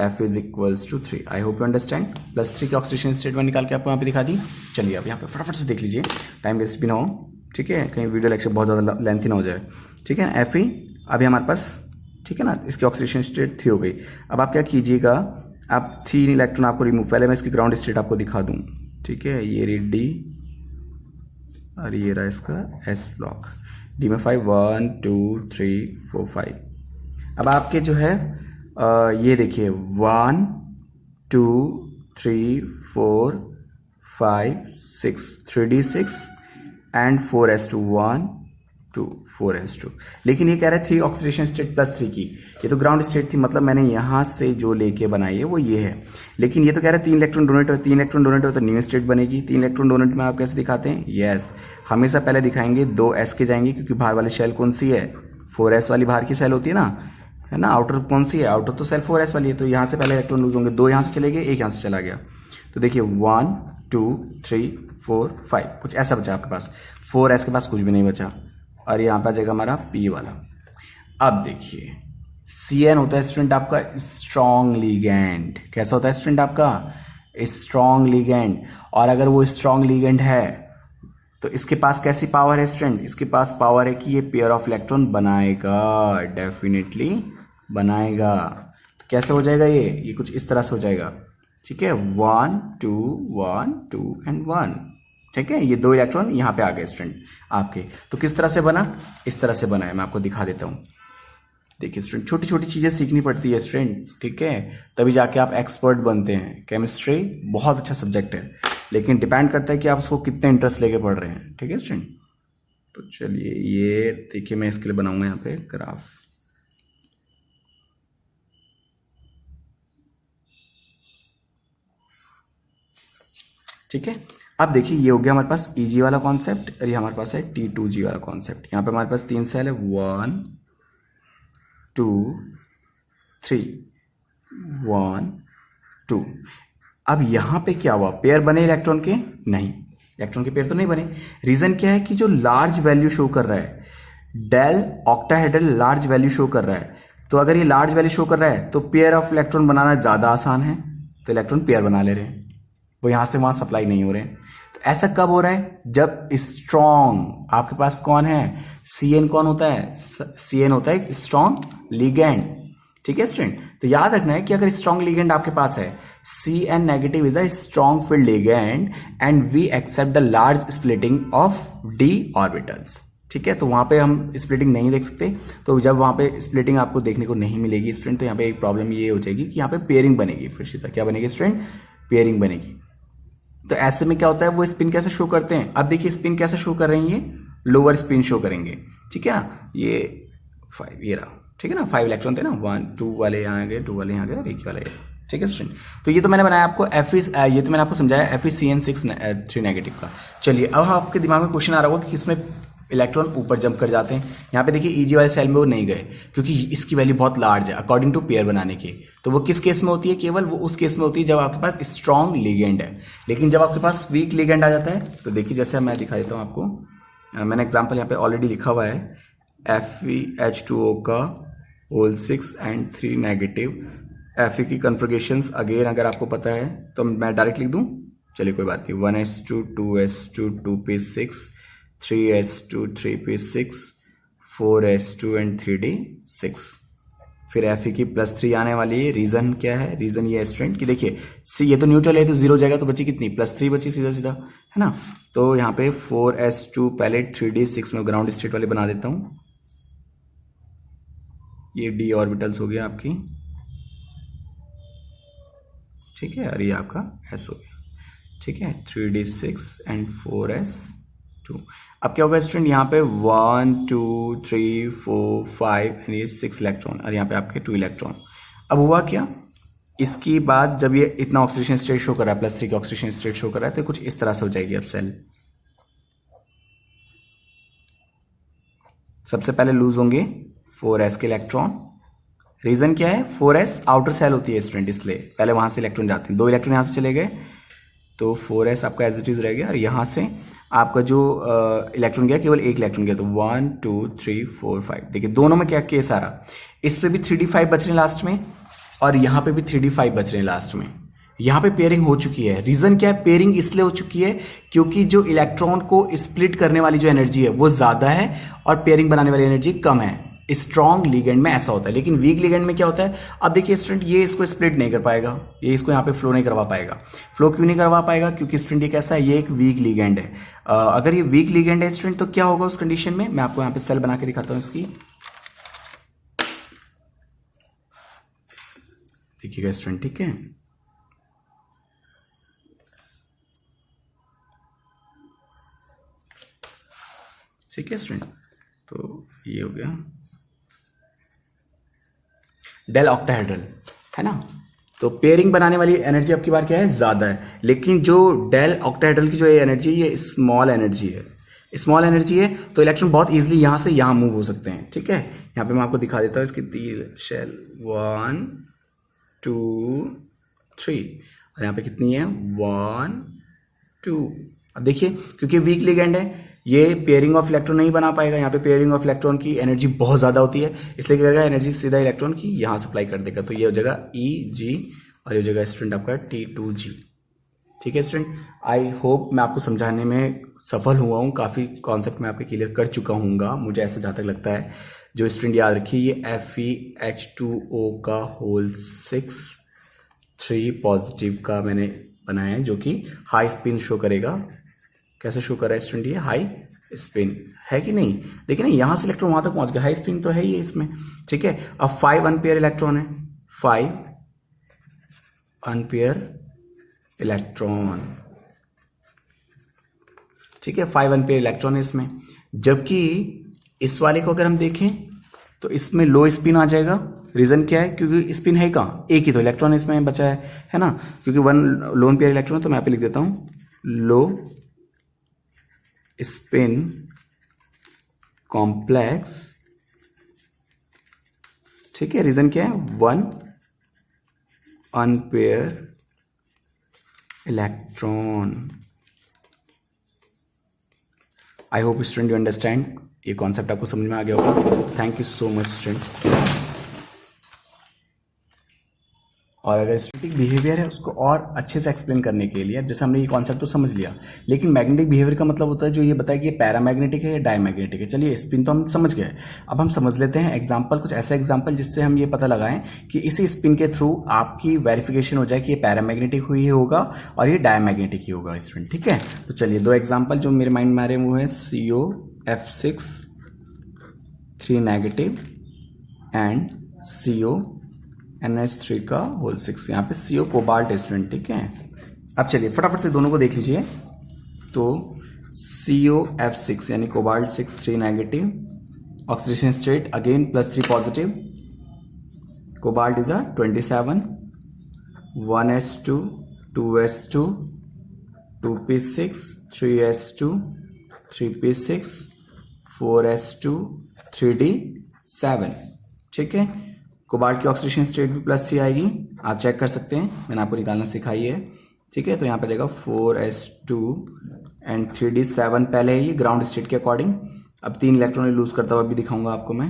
Fe is equals to 3। I hope you understand. +3 के ऑक्सीडेशन स्टेट में निकाल के आपको यहाँ पे दिखा दी। चलिए अब यहाँ पे फटाफट से देख लीजिए, टाइम वेस्ट भी ना हो, ठीक है, कहीं वीडियो लेक्चर बहुत ज्यादा लेंथी ना हो जाए, ठीक है। Fe अभी हमारे पास, ठीक है ना, इसकी ऑक्सीडेशन स्टेट 3 हो गई। अब आप क्या कीजिएगा, आप 3 इलेक्ट्रॉन आपको रिमूव, पहले मैं इसकी ग्राउंड स्टेट आपको दिखा दूं, ठीक है। ये रही D और ये रहा इसका S ब्लॉक, D में 5 1 2 3 4 5। अब आपके जो है ये देखिए 1 2 3 4 5 6 3d6 एंड 4s2 1 2 4s2। लेकिन ये कह रहा है 3 ऑक्सीडेशन स्टेट प्लस 3 की। ये तो ग्राउंड स्टेट थी, मतलब मैंने यहां से जो लेके बनाई है वो ये है। लेकिन ये तो कह रहा है 3 इलेक्ट्रॉन डोनेट हो, 3 इलेक्ट्रॉन डोनेट हो तो न्यू स्टेट बनेगी। 3 इलेक्ट्रॉन डोनेट में आप कैसे दिखाते हैं? यस, हमेशा पहले दिखाएंगे 2s के जाएंगे, क्योंकि बाहर वाली शेल कौन सी है? 4s वाली बाहर की सेल होती है ना, है ना। आउटर कौन सी है? आउटर तो सेल 4s वाली है, तो यहां से पहले इलेक्ट्रॉन लूज होंगे। 2 यहां से चले गए, 1 यहां से चला गया। तो देखिए 1 2 3 4 5 कुछ ऐसा बचा आपके पास। 4s के पास कुछ भी नहीं बचा, और यहां पर आ जाएगा हमारा p वाला। अब देखिए Cn होता है स्टूडेंट आपका स्ट्रॉन्ग लिगेंड। कैसा होता है स्टूडेंट आपका? Strong ligand. और अगर वो स्ट्रॉन्ग लिगेंड है तो इसके पास कैसी पावर है स्टूडेंट? इसके पास पावर है कि ये पेयर ऑफ इलेक्ट्रॉन बनाएगा, डेफिनेटली बनाएगा। तो कैसे हो जाएगा ये कुछ इस तरह से हो जाएगा, ठीक है। 1 2 1 2 एंड 1, ठीक है। ये 2 इलेक्ट्रॉन यहां पे आ गए स्टूडेंट आपके। तो किस तरह से बना? इस तरह से बना है, मैं आपको दिखा देता हूं। देखिए स्टूडेंट, छोटी छोटी चीजें सीखनी पड़ती है स्टूडेंट, ठीक है, तभी जाके आप एक्सपर्ट बनते हैं। केमिस्ट्री बहुत अच्छा सब्जेक्ट है, लेकिन डिपेंड करता है कि आप उसको कितने इंटरेस्ट लेके पढ़ रहे हैं, ठीक है स्टूडेंट। तो चलिए ये देखिए, मैं इसके लिए बनाऊंगा यहाँ पे ग्राफ। ठीक है, अब देखिए ये हो गया हमारे पास Eg वाला कॉन्सेप्ट, और ये हमारे पास है T2G वाला कॉन्सेप्ट। यहाँ पे हमारे पास 3 सेल है, 1 2 3 1 2। अब यहां पे क्या हुआ? पेयर बने इलेक्ट्रॉन के? नहीं, इलेक्ट्रॉन के पेयर तो नहीं बने। रीजन क्या है कि जो लार्ज वैल्यू शो कर रहा है, del octahedral large value show कर रहा है। तो अगर ये लार्ज वैल्यू शो कर रहा है तो पेयर ऑफ इलेक्ट्रॉन बनाना ज्यादा आसान है, तो इलेक्ट्रॉन पेयर बना ले रहे हैं, वो यहां से वहां सप्लाई नहीं हो रहे हैं। तो ऐसा कब हो रहा है? जब स्ट्रॉन्ग आपके पास कौन है? Cn कौन होता है? Cn होता है स्ट्रॉन्ग लिगेंड, ठीक है स्टूडेंट। तो याद रखना है कि अगर स्ट्रॉन्ग लिगेंड आपके पास है, Cn negative is a strong field ligand and we accept the large splitting of d orbitals, ठीक है। तो वहां पे हम स्प्लिटिंग नहीं देख सकते। तो जब वहां पे स्प्लिटिंग आपको देखने को नहीं मिलेगी स्टूडेंट, तो यहाँ पे एक प्रॉब्लम ये हो जाएगी कि यहाँ पे पेयरिंग बनेगी। फिर सीधा क्या बनेगी स्टूडेंट? पेयरिंग बनेगी। तो ऐसे में क्या होता है, वो स्पिन कैसे शो करते हैं? अब देखिए स्पिन कैसे शो कर रही है, लोअर स्पिन शो करेंगे, ठीक है ना। ये 5 ये रहा, ठीक है ना। 5 इलेक्ट्रॉन थे ना, 1 2 वाले यहाँ आ गए, 2 वाले यहाँ आ गए, और 1 वाले, ठीक है स्टूडेंट। तो ये तो मैंने बनाया आपको ये तो मैंने आपको समझाया FeCN6 3 नेगेटिव का। चलिए अब आपके दिमाग में क्वेश्चन आ रहा होगा कि किसमें इलेक्ट्रॉन ऊपर जंप कर जाते हैं। यहाँ पे देखिए Eg वाले सेल में वो नहीं गए, क्योंकि इसकी वैल्यू बहुत लार्ज है अकॉर्डिंग टू पेयर बनाने के। तो वो किस केस में होती है? केवल वो उस केस में होती है जब आपके पास स्ट्रॉन्ग लिगेंड है। लेकिन जब आपके पास वीक लिगेंड आ जाता है, तो देखिए जैसे मैं दिखा देता हूँ आपको, मैंने एग्जाम्पल यहाँ पे ऑलरेडी लिखा हुआ है, FeH2O का होल 6 एंड 3 नेगेटिव। Fe की कन्फिगरेशंस अगेन अगर आपको पता है तो मैं डायरेक्ट लिख दूं, चलिए कोई बात नहीं। 1s2 2s2 2p6 3s2 3p6 4s2 and 3d6। फिर Fe की +3 आने वाली है। रीजन क्या है? रीजन ये स्टूडेंट कि देखिए ये तो न्यूट्रल है, तो 0 जाएगा, तो बची कितनी? +3 बची सीधा सीधा, है ना। तो यहाँ पे 4s2 पहले 3d6 में ग्राउंड स्टेट वाले बना देता हूं। ये d ऑर्बिटल्स हो गया आपकी, ठीक है, और ये आपका s हो गया, ठीक है। 3d6 and 4s2। अब क्या होगा स्टूडेंट? यहाँ पे 1 2 3 4 5 एंड ये 6 इलेक्ट्रॉन, और यहाँ पे आपके 2 इलेक्ट्रॉन। अब हुआ क्या? इसकी बाद जब ये इतना ऑक्सीडेशन स्टेट शो कर रहा है, +3 की ऑक्सीडेशन स्टेट शो कर रहा है, तो कुछ इस तरह से हो जाएगी अब सेल। सबसे पहले लूज होंगे 4s के इलेक्ट्रॉन। रीजन क्या है? 4s आउटर सेल होती है स्टूडेंट, इसलिए पहले वहां से इलेक्ट्रॉन जाते हैं। 2 इलेक्ट्रॉन यहां से चले गए, तो 4s आपका एज इट इज रह गया, और यहां से आपका जो इलेक्ट्रॉन गया, केवल 1 इलेक्ट्रॉन गया, तो 1 2 3 4 5। देखिए दोनों में क्या केस आ रहा, इस पे भी 3d5 बच रहे हैं लास्ट में, और यहां पे भी 3d5 बच रहे हैं लास्ट में। यहां पे पेयरिंग हो चुकी है। रीजन क्या है? पेयरिंग इसलिए हो चुकी है क्योंकि जो इलेक्ट्रॉन को स्प्लिट करने वाली जो एनर्जी है वो ज्यादा है, और पेयरिंग बनाने वाली एनर्जी कम है। स्ट्रॉन्ग लिगेंड में ऐसा होता है, लेकिन वीक लिगेंड में क्या होता है? अब देखिए स्टूडेंट, ये इसको स्प्लिट नहीं कर पाएगा, ये इसको यहाँ पे फ्लो नहीं करवा पाएगा। फ्लो क्यों नहीं करवा पाएगा? क्योंकि स्टूडेंट ये कैसा है? ये एक वीक लिगेंड है। अगर ये वीक लिगेंड है स्टूडेंट, तो क्या होगा उस कंडीशन में? मैं आपको यहाँ पे सेल बना के दिखाता हूं इसकी। देखिएगा स्टूडेंट, ठीक है। ठीक है स्टूडेंट, तो ये हो गया डेल ऑक्टाहेड्रल, है ना। तो पेयरिंग बनाने वाली एनर्जी आपकी बार क्या है, ज्यादा है, लेकिन जो डेल ऑक्टाहेड्रल की जो एनर्जी ये स्मॉल एनर्जी है, स्मॉल एनर्जी है, तो इलेक्ट्रॉन बहुत इजीली यहां से यहां मूव हो सकते हैं। ठीक है, यहां पे मैं आपको दिखा देता हूं इसकी तीन शेल, 1 2 3, और यहां पे कितनी है, 1 2। अब देखिए, क्योंकि वीक लिगेंड है, ये पेयरिंग ऑफ इलेक्ट्रॉन नहीं बना पाएगा। यहाँ पे पेयरिंग ऑफ इलेक्ट्रॉन की एनर्जी बहुत ज्यादा होती है, इसलिए क्या करेगा, एनर्जी सीधा इलेक्ट्रॉन की यहां सप्लाई कर देगा। तो ये हो जाएगा EG और ये हो जाएगा स्टूडेंट आपका T2G। ठीक है स्टूडेंट, आई होप मैं आपको समझाने में सफल हुआ हूँ, काफी कॉन्सेप्ट मैं आपके क्लियर कर चुका हूँ, मुझे ऐसा जहां तक लगता है। जो स्टूडेंट याद रखिए, ये FeH2O का होल 6 3 पॉजिटिव का मैंने बनाया है, जो कि हाई स्पिन शो करेगा। कैसे शो कर रहा है स्टूडेंट, ये हाई स्पिन है कि नहीं। देखिए ना, यहां से इलेक्ट्रॉन वहां तक पहुंच गया, हाई स्पिन तो है ही है इसमें। ठीक है, अब 5 अनपेयर इलेक्ट्रॉन है, 5 अनपेयर इलेक्ट्रॉन। ठीक है, 5 अनपेयर इलेक्ट्रॉन है इसमें, जबकि इस वाले को अगर हम देखें तो इसमें लो स्पिन आ जाएगा। रीजन क्या है, क्योंकि स्पिन है कहां, एक ही तो इलेक्ट्रॉन इसमें बचा है ना, क्योंकि 1 लोन पेयर इलेक्ट्रॉन। तो मैं यहां पे लिख देता हूं लो स्पिन कॉम्प्लेक्स। ठीक है, रीजन क्या है, 1 unpaired electron. I hope student you understand, ये कॉन्सेप्ट आपको समझ में आ गया होगा। Thank you so much student. और अगर स्टैटिक बिहेवियर है, उसको और अच्छे से एक्सप्लेन करने के लिए, जैसे हमने ये कॉन्सेप्ट तो समझ लिया, लेकिन मैग्नेटिक बिहेवियर का मतलब होता है जो ये बताए कि ये पैरामैग्नेटिक है या डायमैग्नेटिक है। चलिए, स्पिन तो हम समझ गए, अब हम समझ लेते हैं एग्जांपल, कुछ ऐसे एग्जांपल जिससे हम ये पता लगाएं कि इसी स्पिन के थ्रू आपकी वेरिफिकेशन हो जाए कि ये पैरामैग्नेटिक ही होगा और ये डायमैग्नेटिक ही होगा स्टूडेंट। ठीक है, तो चलिए दो एग्जाम्पल जो मेरे माइंड में आ रहे हैं वो है COF6 3 नेगेटिव एंड NH3 का होल 6। यहाँ पे CO कोबाल्ट स्टूडेंट। ठीक है, अब चलिए फटाफट से दोनों को देख लीजिए। तो COF6 यानी cobalt 6 3 negative, oxidation state again +3 positive, cobalt is 27, 1s2 2s2 2p6 3s2 3p6 4s2 3d7। ठीक है, कोबाल्ट की ऑक्सीडेशन स्टेट भी +3 आएगी, आप चेक कर सकते हैं, मैंने आपको निकालना सिखाई है। ठीक है, तो यहां पे देगा 4s2 एंड 3d7 पहले है ये ग्राउंड स्टेट के अकॉर्डिंग। अब 3 इलेक्ट्रॉन लूज करता हुआ भी दिखाऊंगा आपको मैं।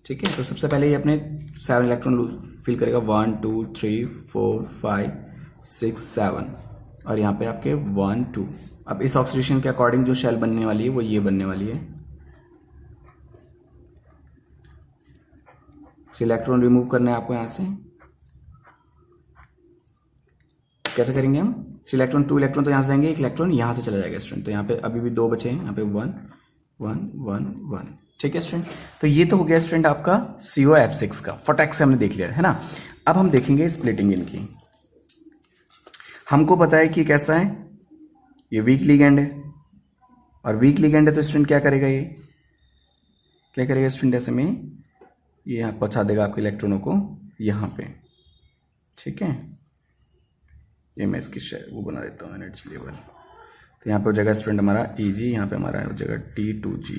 ठीक है, तो सबसे पहले ये अपने 7 इलेक्ट्रॉन फिल करेगा, 1 2 3 4 5 6 7, और यहाँ पे आपके 1 2। अब इस ऑक्सीडेशन के अकॉर्डिंग जो शेल बनने वाली है वो ये बनने वाली है। इलेक्ट्रॉन रिमूव करना है आपको यहां से। कैसे करेंगे हम, 2 इलेक्ट्रॉन तो यहां से जाएंगे, 1 इलेक्ट्रॉन यहां से चला जाएगा स्टूडेंट। तो यहाँ पे अभी भी 2 बचे हैं, यहाँ पे 1 1 1 1। ठीक है स्टूडेंट, तो ये तो हो गया स्टूडेंट आपका COF6 का, फटाक से हमने देख लिया है ना। अब हम देखेंगे स्प्लिटिंग इनकी। हमको पता है कि कैसा है, ये वीक लिगेंड है, और वीक लिगेंड है तो स्टूडेंट क्या करेगा, ये क्या करेगा स्टूडेंट, ऐसे में ये यहां पहुंचा देगा आपके इलेक्ट्रॉनों को यहां पे। ठीक है, ये मैं इसकी वो बना देता हूं एनर्जी लेवल। तो यहाँ पे हो जाएगा स्टूडेंट हमारा EG, यहाँ पे हमारा हो जाएगा T2G।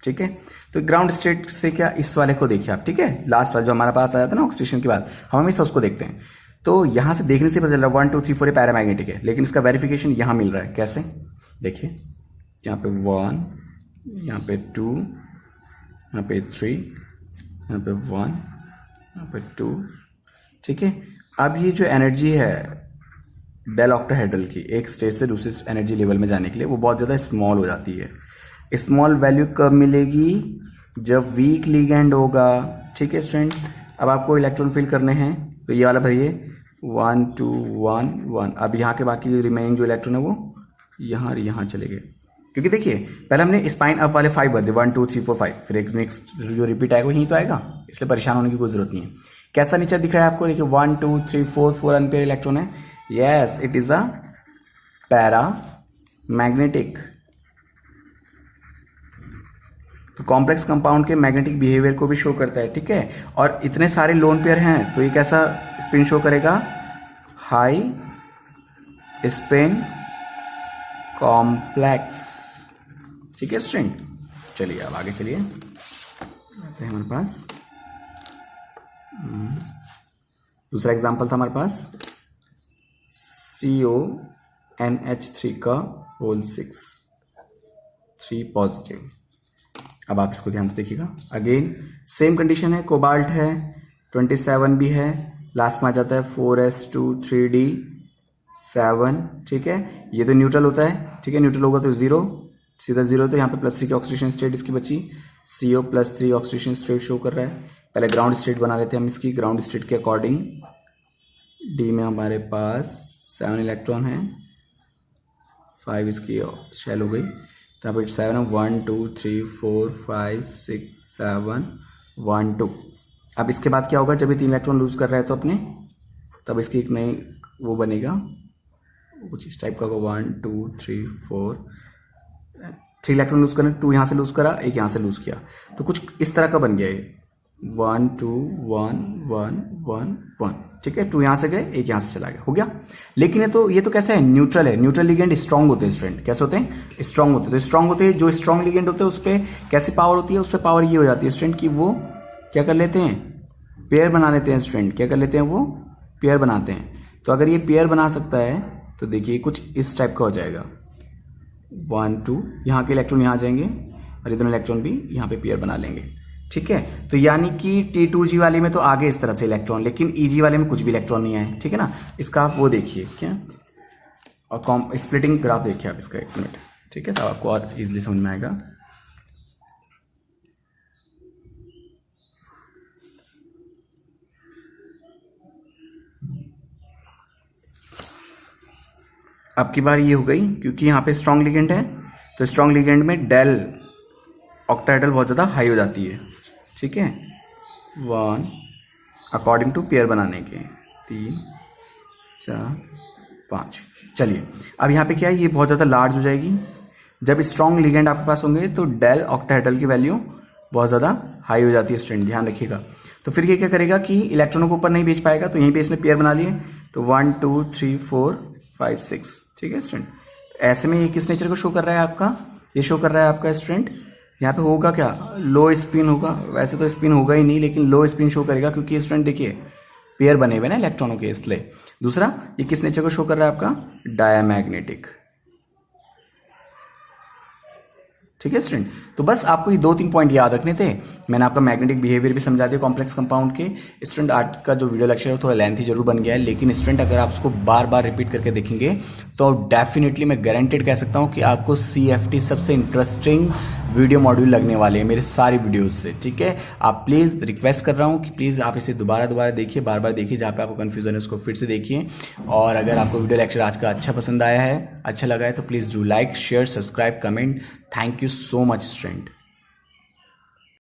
ठीक है, तो ग्राउंड स्टेट से क्या, इस वाले को देखिए आप। ठीक है, लास्ट वाला जो हमारे पास आया था ना ऑक्सीडेशन के बाद, हम हमेशा उसको देखते हैं। तो यहां से देखने से पता चल रहा है 1 2 3 4 पैरामैग्नेटिक है, लेकिन इसका वेरिफिकेशन यहां मिल रहा है। कैसे, देखिए यहाँ पे 1, यहाँ पे 2, यहाँ पे 3, यहाँ पे 1, यहाँ पे 2। ठीक है, अब ये जो एनर्जी है डेल ऑक्टाहेड्रल की, एक स्टेट से दूसरे एनर्जी लेवल में जाने के लिए, वो बहुत ज्यादा स्मॉल हो जाती है। स्मॉल वैल्यू कब मिलेगी, जब वीक लिगेंड होगा। ठीक है स्टूडेंट, अब आपको इलेक्ट्रॉन फिल करने हैं, तो ये वाला भरिए 1 2 1 1। अब यहाँ के बाकी रिमेनिंग जो इलेक्ट्रॉन है वो यहाँ चले गए। क्योंकि देखिए पहले हमने स्पाइन अप वाले 5 भर दिए 1 2 3 4 5, फिर एक नेक्स्ट जो रिपीट आएगा यही तो आएगा, इसलिए परेशान होने की कोई जरूरत नहीं है। कैसा नेचर दिख रहा है आपको, देखिए 1 2 3 4 अनपेयर इलेक्ट्रॉन है, yes it is a para magnetic. तो कॉम्प्लेक्स कंपाउंड के मैग्नेटिक बिहेवियर को भी शो करता है, ठीक है। और इतने सारे लोन पेयर हैं तो ये कैसा स्पिन शो करेगा, हाई स्पिन कॉम्प्लेक्स, ठीक है स्टूडेंट। चलिए अब आगे चलिए, आते हैं हमारे पास दूसरा एग्जांपल था हमारे पास CONH3 का होल 3 पॉजिटिव। अब आप इसको ध्यान से देखिएगा, अगेन सेम कंडीशन है, कोबाल्ट है 27 भी है, लास्ट में आ जाता है 4s2 3d7, ठीक है। ये तो न्यूट्रल होता है, ठीक है, न्यूट्रल होगा तो 0 सीधा 0, तो यहाँ पे +3 की ऑक्सीडेशन स्टेट इसकी बची, CO +3 ऑक्सीडेशन स्टेट शो कर रहा है। पहले ग्राउंड स्टेट बना लेते हैं हम इसकी, ग्राउंड स्टेट के अकॉर्डिंग D में हमारे पास 7 इलेक्ट्रॉन है, 5 इसकी शेल हो गई, तो यहाँ पर 7 1 2 3 4 5 6 7 1 2। अब इसके बाद क्या होगा, जब ये 3 इलेक्ट्रॉन लूज कर रहा है तो अपने, तब इसकी एक नई वो बनेगा कुछ इस टाइप का होगा, 1 2 3 4 3 इलेक्ट्रॉन लूज करना, 2 यहाँ से लूज करा, एक यहाँ से लूज किया, तो कुछ इस तरह का बन गया ये 1 2 1 1 1 1, ठीक है। 2 यहाँ से गए, एक यहाँ से चला गया, हो गया। लेकिन ये तो कैसा है, न्यूट्रल है, न्यूट्रल लिगेंड स्ट्रांग होते हैं स्टूडेंट, कैसे होते हैं, स्ट्रांग होते हैं। तो स्ट्रांग होते हैं, जो स्ट्रांग लिगेंड होते हैं उस पर कैसी पावर होती है, उस पर पावर ये हो जाती है स्टूडेंट कि वो क्या कर लेते हैं, पेयर बना लेते हैं स्टूडेंट, क्या कर लेते हैं, वो पेयर बनाते हैं। तो अगर ये पेयर बना सकता है तो देखिए कुछ इस टाइप का हो जाएगा, 1 2, यहाँ के इलेक्ट्रॉन यहाँ जाएंगे और ये दोनों इलेक्ट्रॉन भी यहाँ पे पेयर बना लेंगे, ठीक है। तो यानी कि T2G वाले में तो आगे इस तरह से इलेक्ट्रॉन, लेकिन EG वाले में कुछ भी इलेक्ट्रॉन नहीं आए, ठीक है ना। इसका आप वो देखिए क्या, और स्प्लिटिंग ग्राफ देखिए आप इसका, 1 मिनट, ठीक है, तो आपको और इजिली समझ में आएगा। अब की बार ये हो गई, क्योंकि यहाँ पे स्ट्रॉन्ग लिगेंड है, तो स्ट्रॉन्ग लिगेंड में डेल ऑक्टाहेड्रल बहुत ज़्यादा हाई हो जाती है, ठीक है। 1 अकॉर्डिंग टू पेयर बनाने के 3 4 5। चलिए अब यहाँ पे क्या है, ये बहुत ज़्यादा लार्ज हो जाएगी। जब स्ट्रॉन्ग लिगेंड आपके पास होंगे तो डेल ऑक्टाहेड्रल की वैल्यू बहुत ज़्यादा हाई हो जाती है स्टूडेंट, ध्यान रखिएगा। तो फिर ये क्या करेगा कि इलेक्ट्रॉनों को ऊपर नहीं भेज पाएगा, तो यहीं पे इसने पेयर बना लिए, तो 1 2 3 4 5 6, ठीक है स्टूडेंट। ऐसे में ये किस नेचर को शो कर रहा है आपका, ये शो कर रहा है आपका स्टूडेंट, यहाँ पे होगा क्या, लो स्पिन होगा, वैसे तो स्पिन होगा ही नहीं, लेकिन लो स्पिन शो करेगा क्योंकि स्टूडेंट देखिए पेयर बने हुए ना इलेक्ट्रॉनों के, इसलिए। दूसरा, ये किस नेचर को शो कर रहा है आपका, डायमैग्नेटिक, ठीक है स्टूडेंट। तो बस आपको ये 2-3 पॉइंट याद रखने थे, मैंने आपका मैग्नेटिक बिहेवियर भी समझा दिया कॉम्प्लेक्स कंपाउंड के। स्टूडेंट आज का जो वीडियो लेक्चर है थोड़ा लेंथी जरूर बन गया है, लेकिन स्टूडेंट अगर आप उसको बार बार रिपीट करके देखेंगे तो डेफिनेटली मैं गारंटेड कह सकता हूं कि आपको CFT सबसे इंटरेस्टिंग वीडियो मॉड्यूल लगने वाले हैं मेरे सारी वीडियोज से, ठीक है। आप प्लीज रिक्वेस्ट कर रहा हूं कि प्लीज आप इसे दोबारा देखिए, बार बार देखिए, जहां पे आपको कंफ्यूजन है उसको फिर से देखिए। और अगर आपको वीडियो लेक्चर आज का अच्छा पसंद आया है, अच्छा लगा है, तो please do like share subscribe comment. Thank you so much student.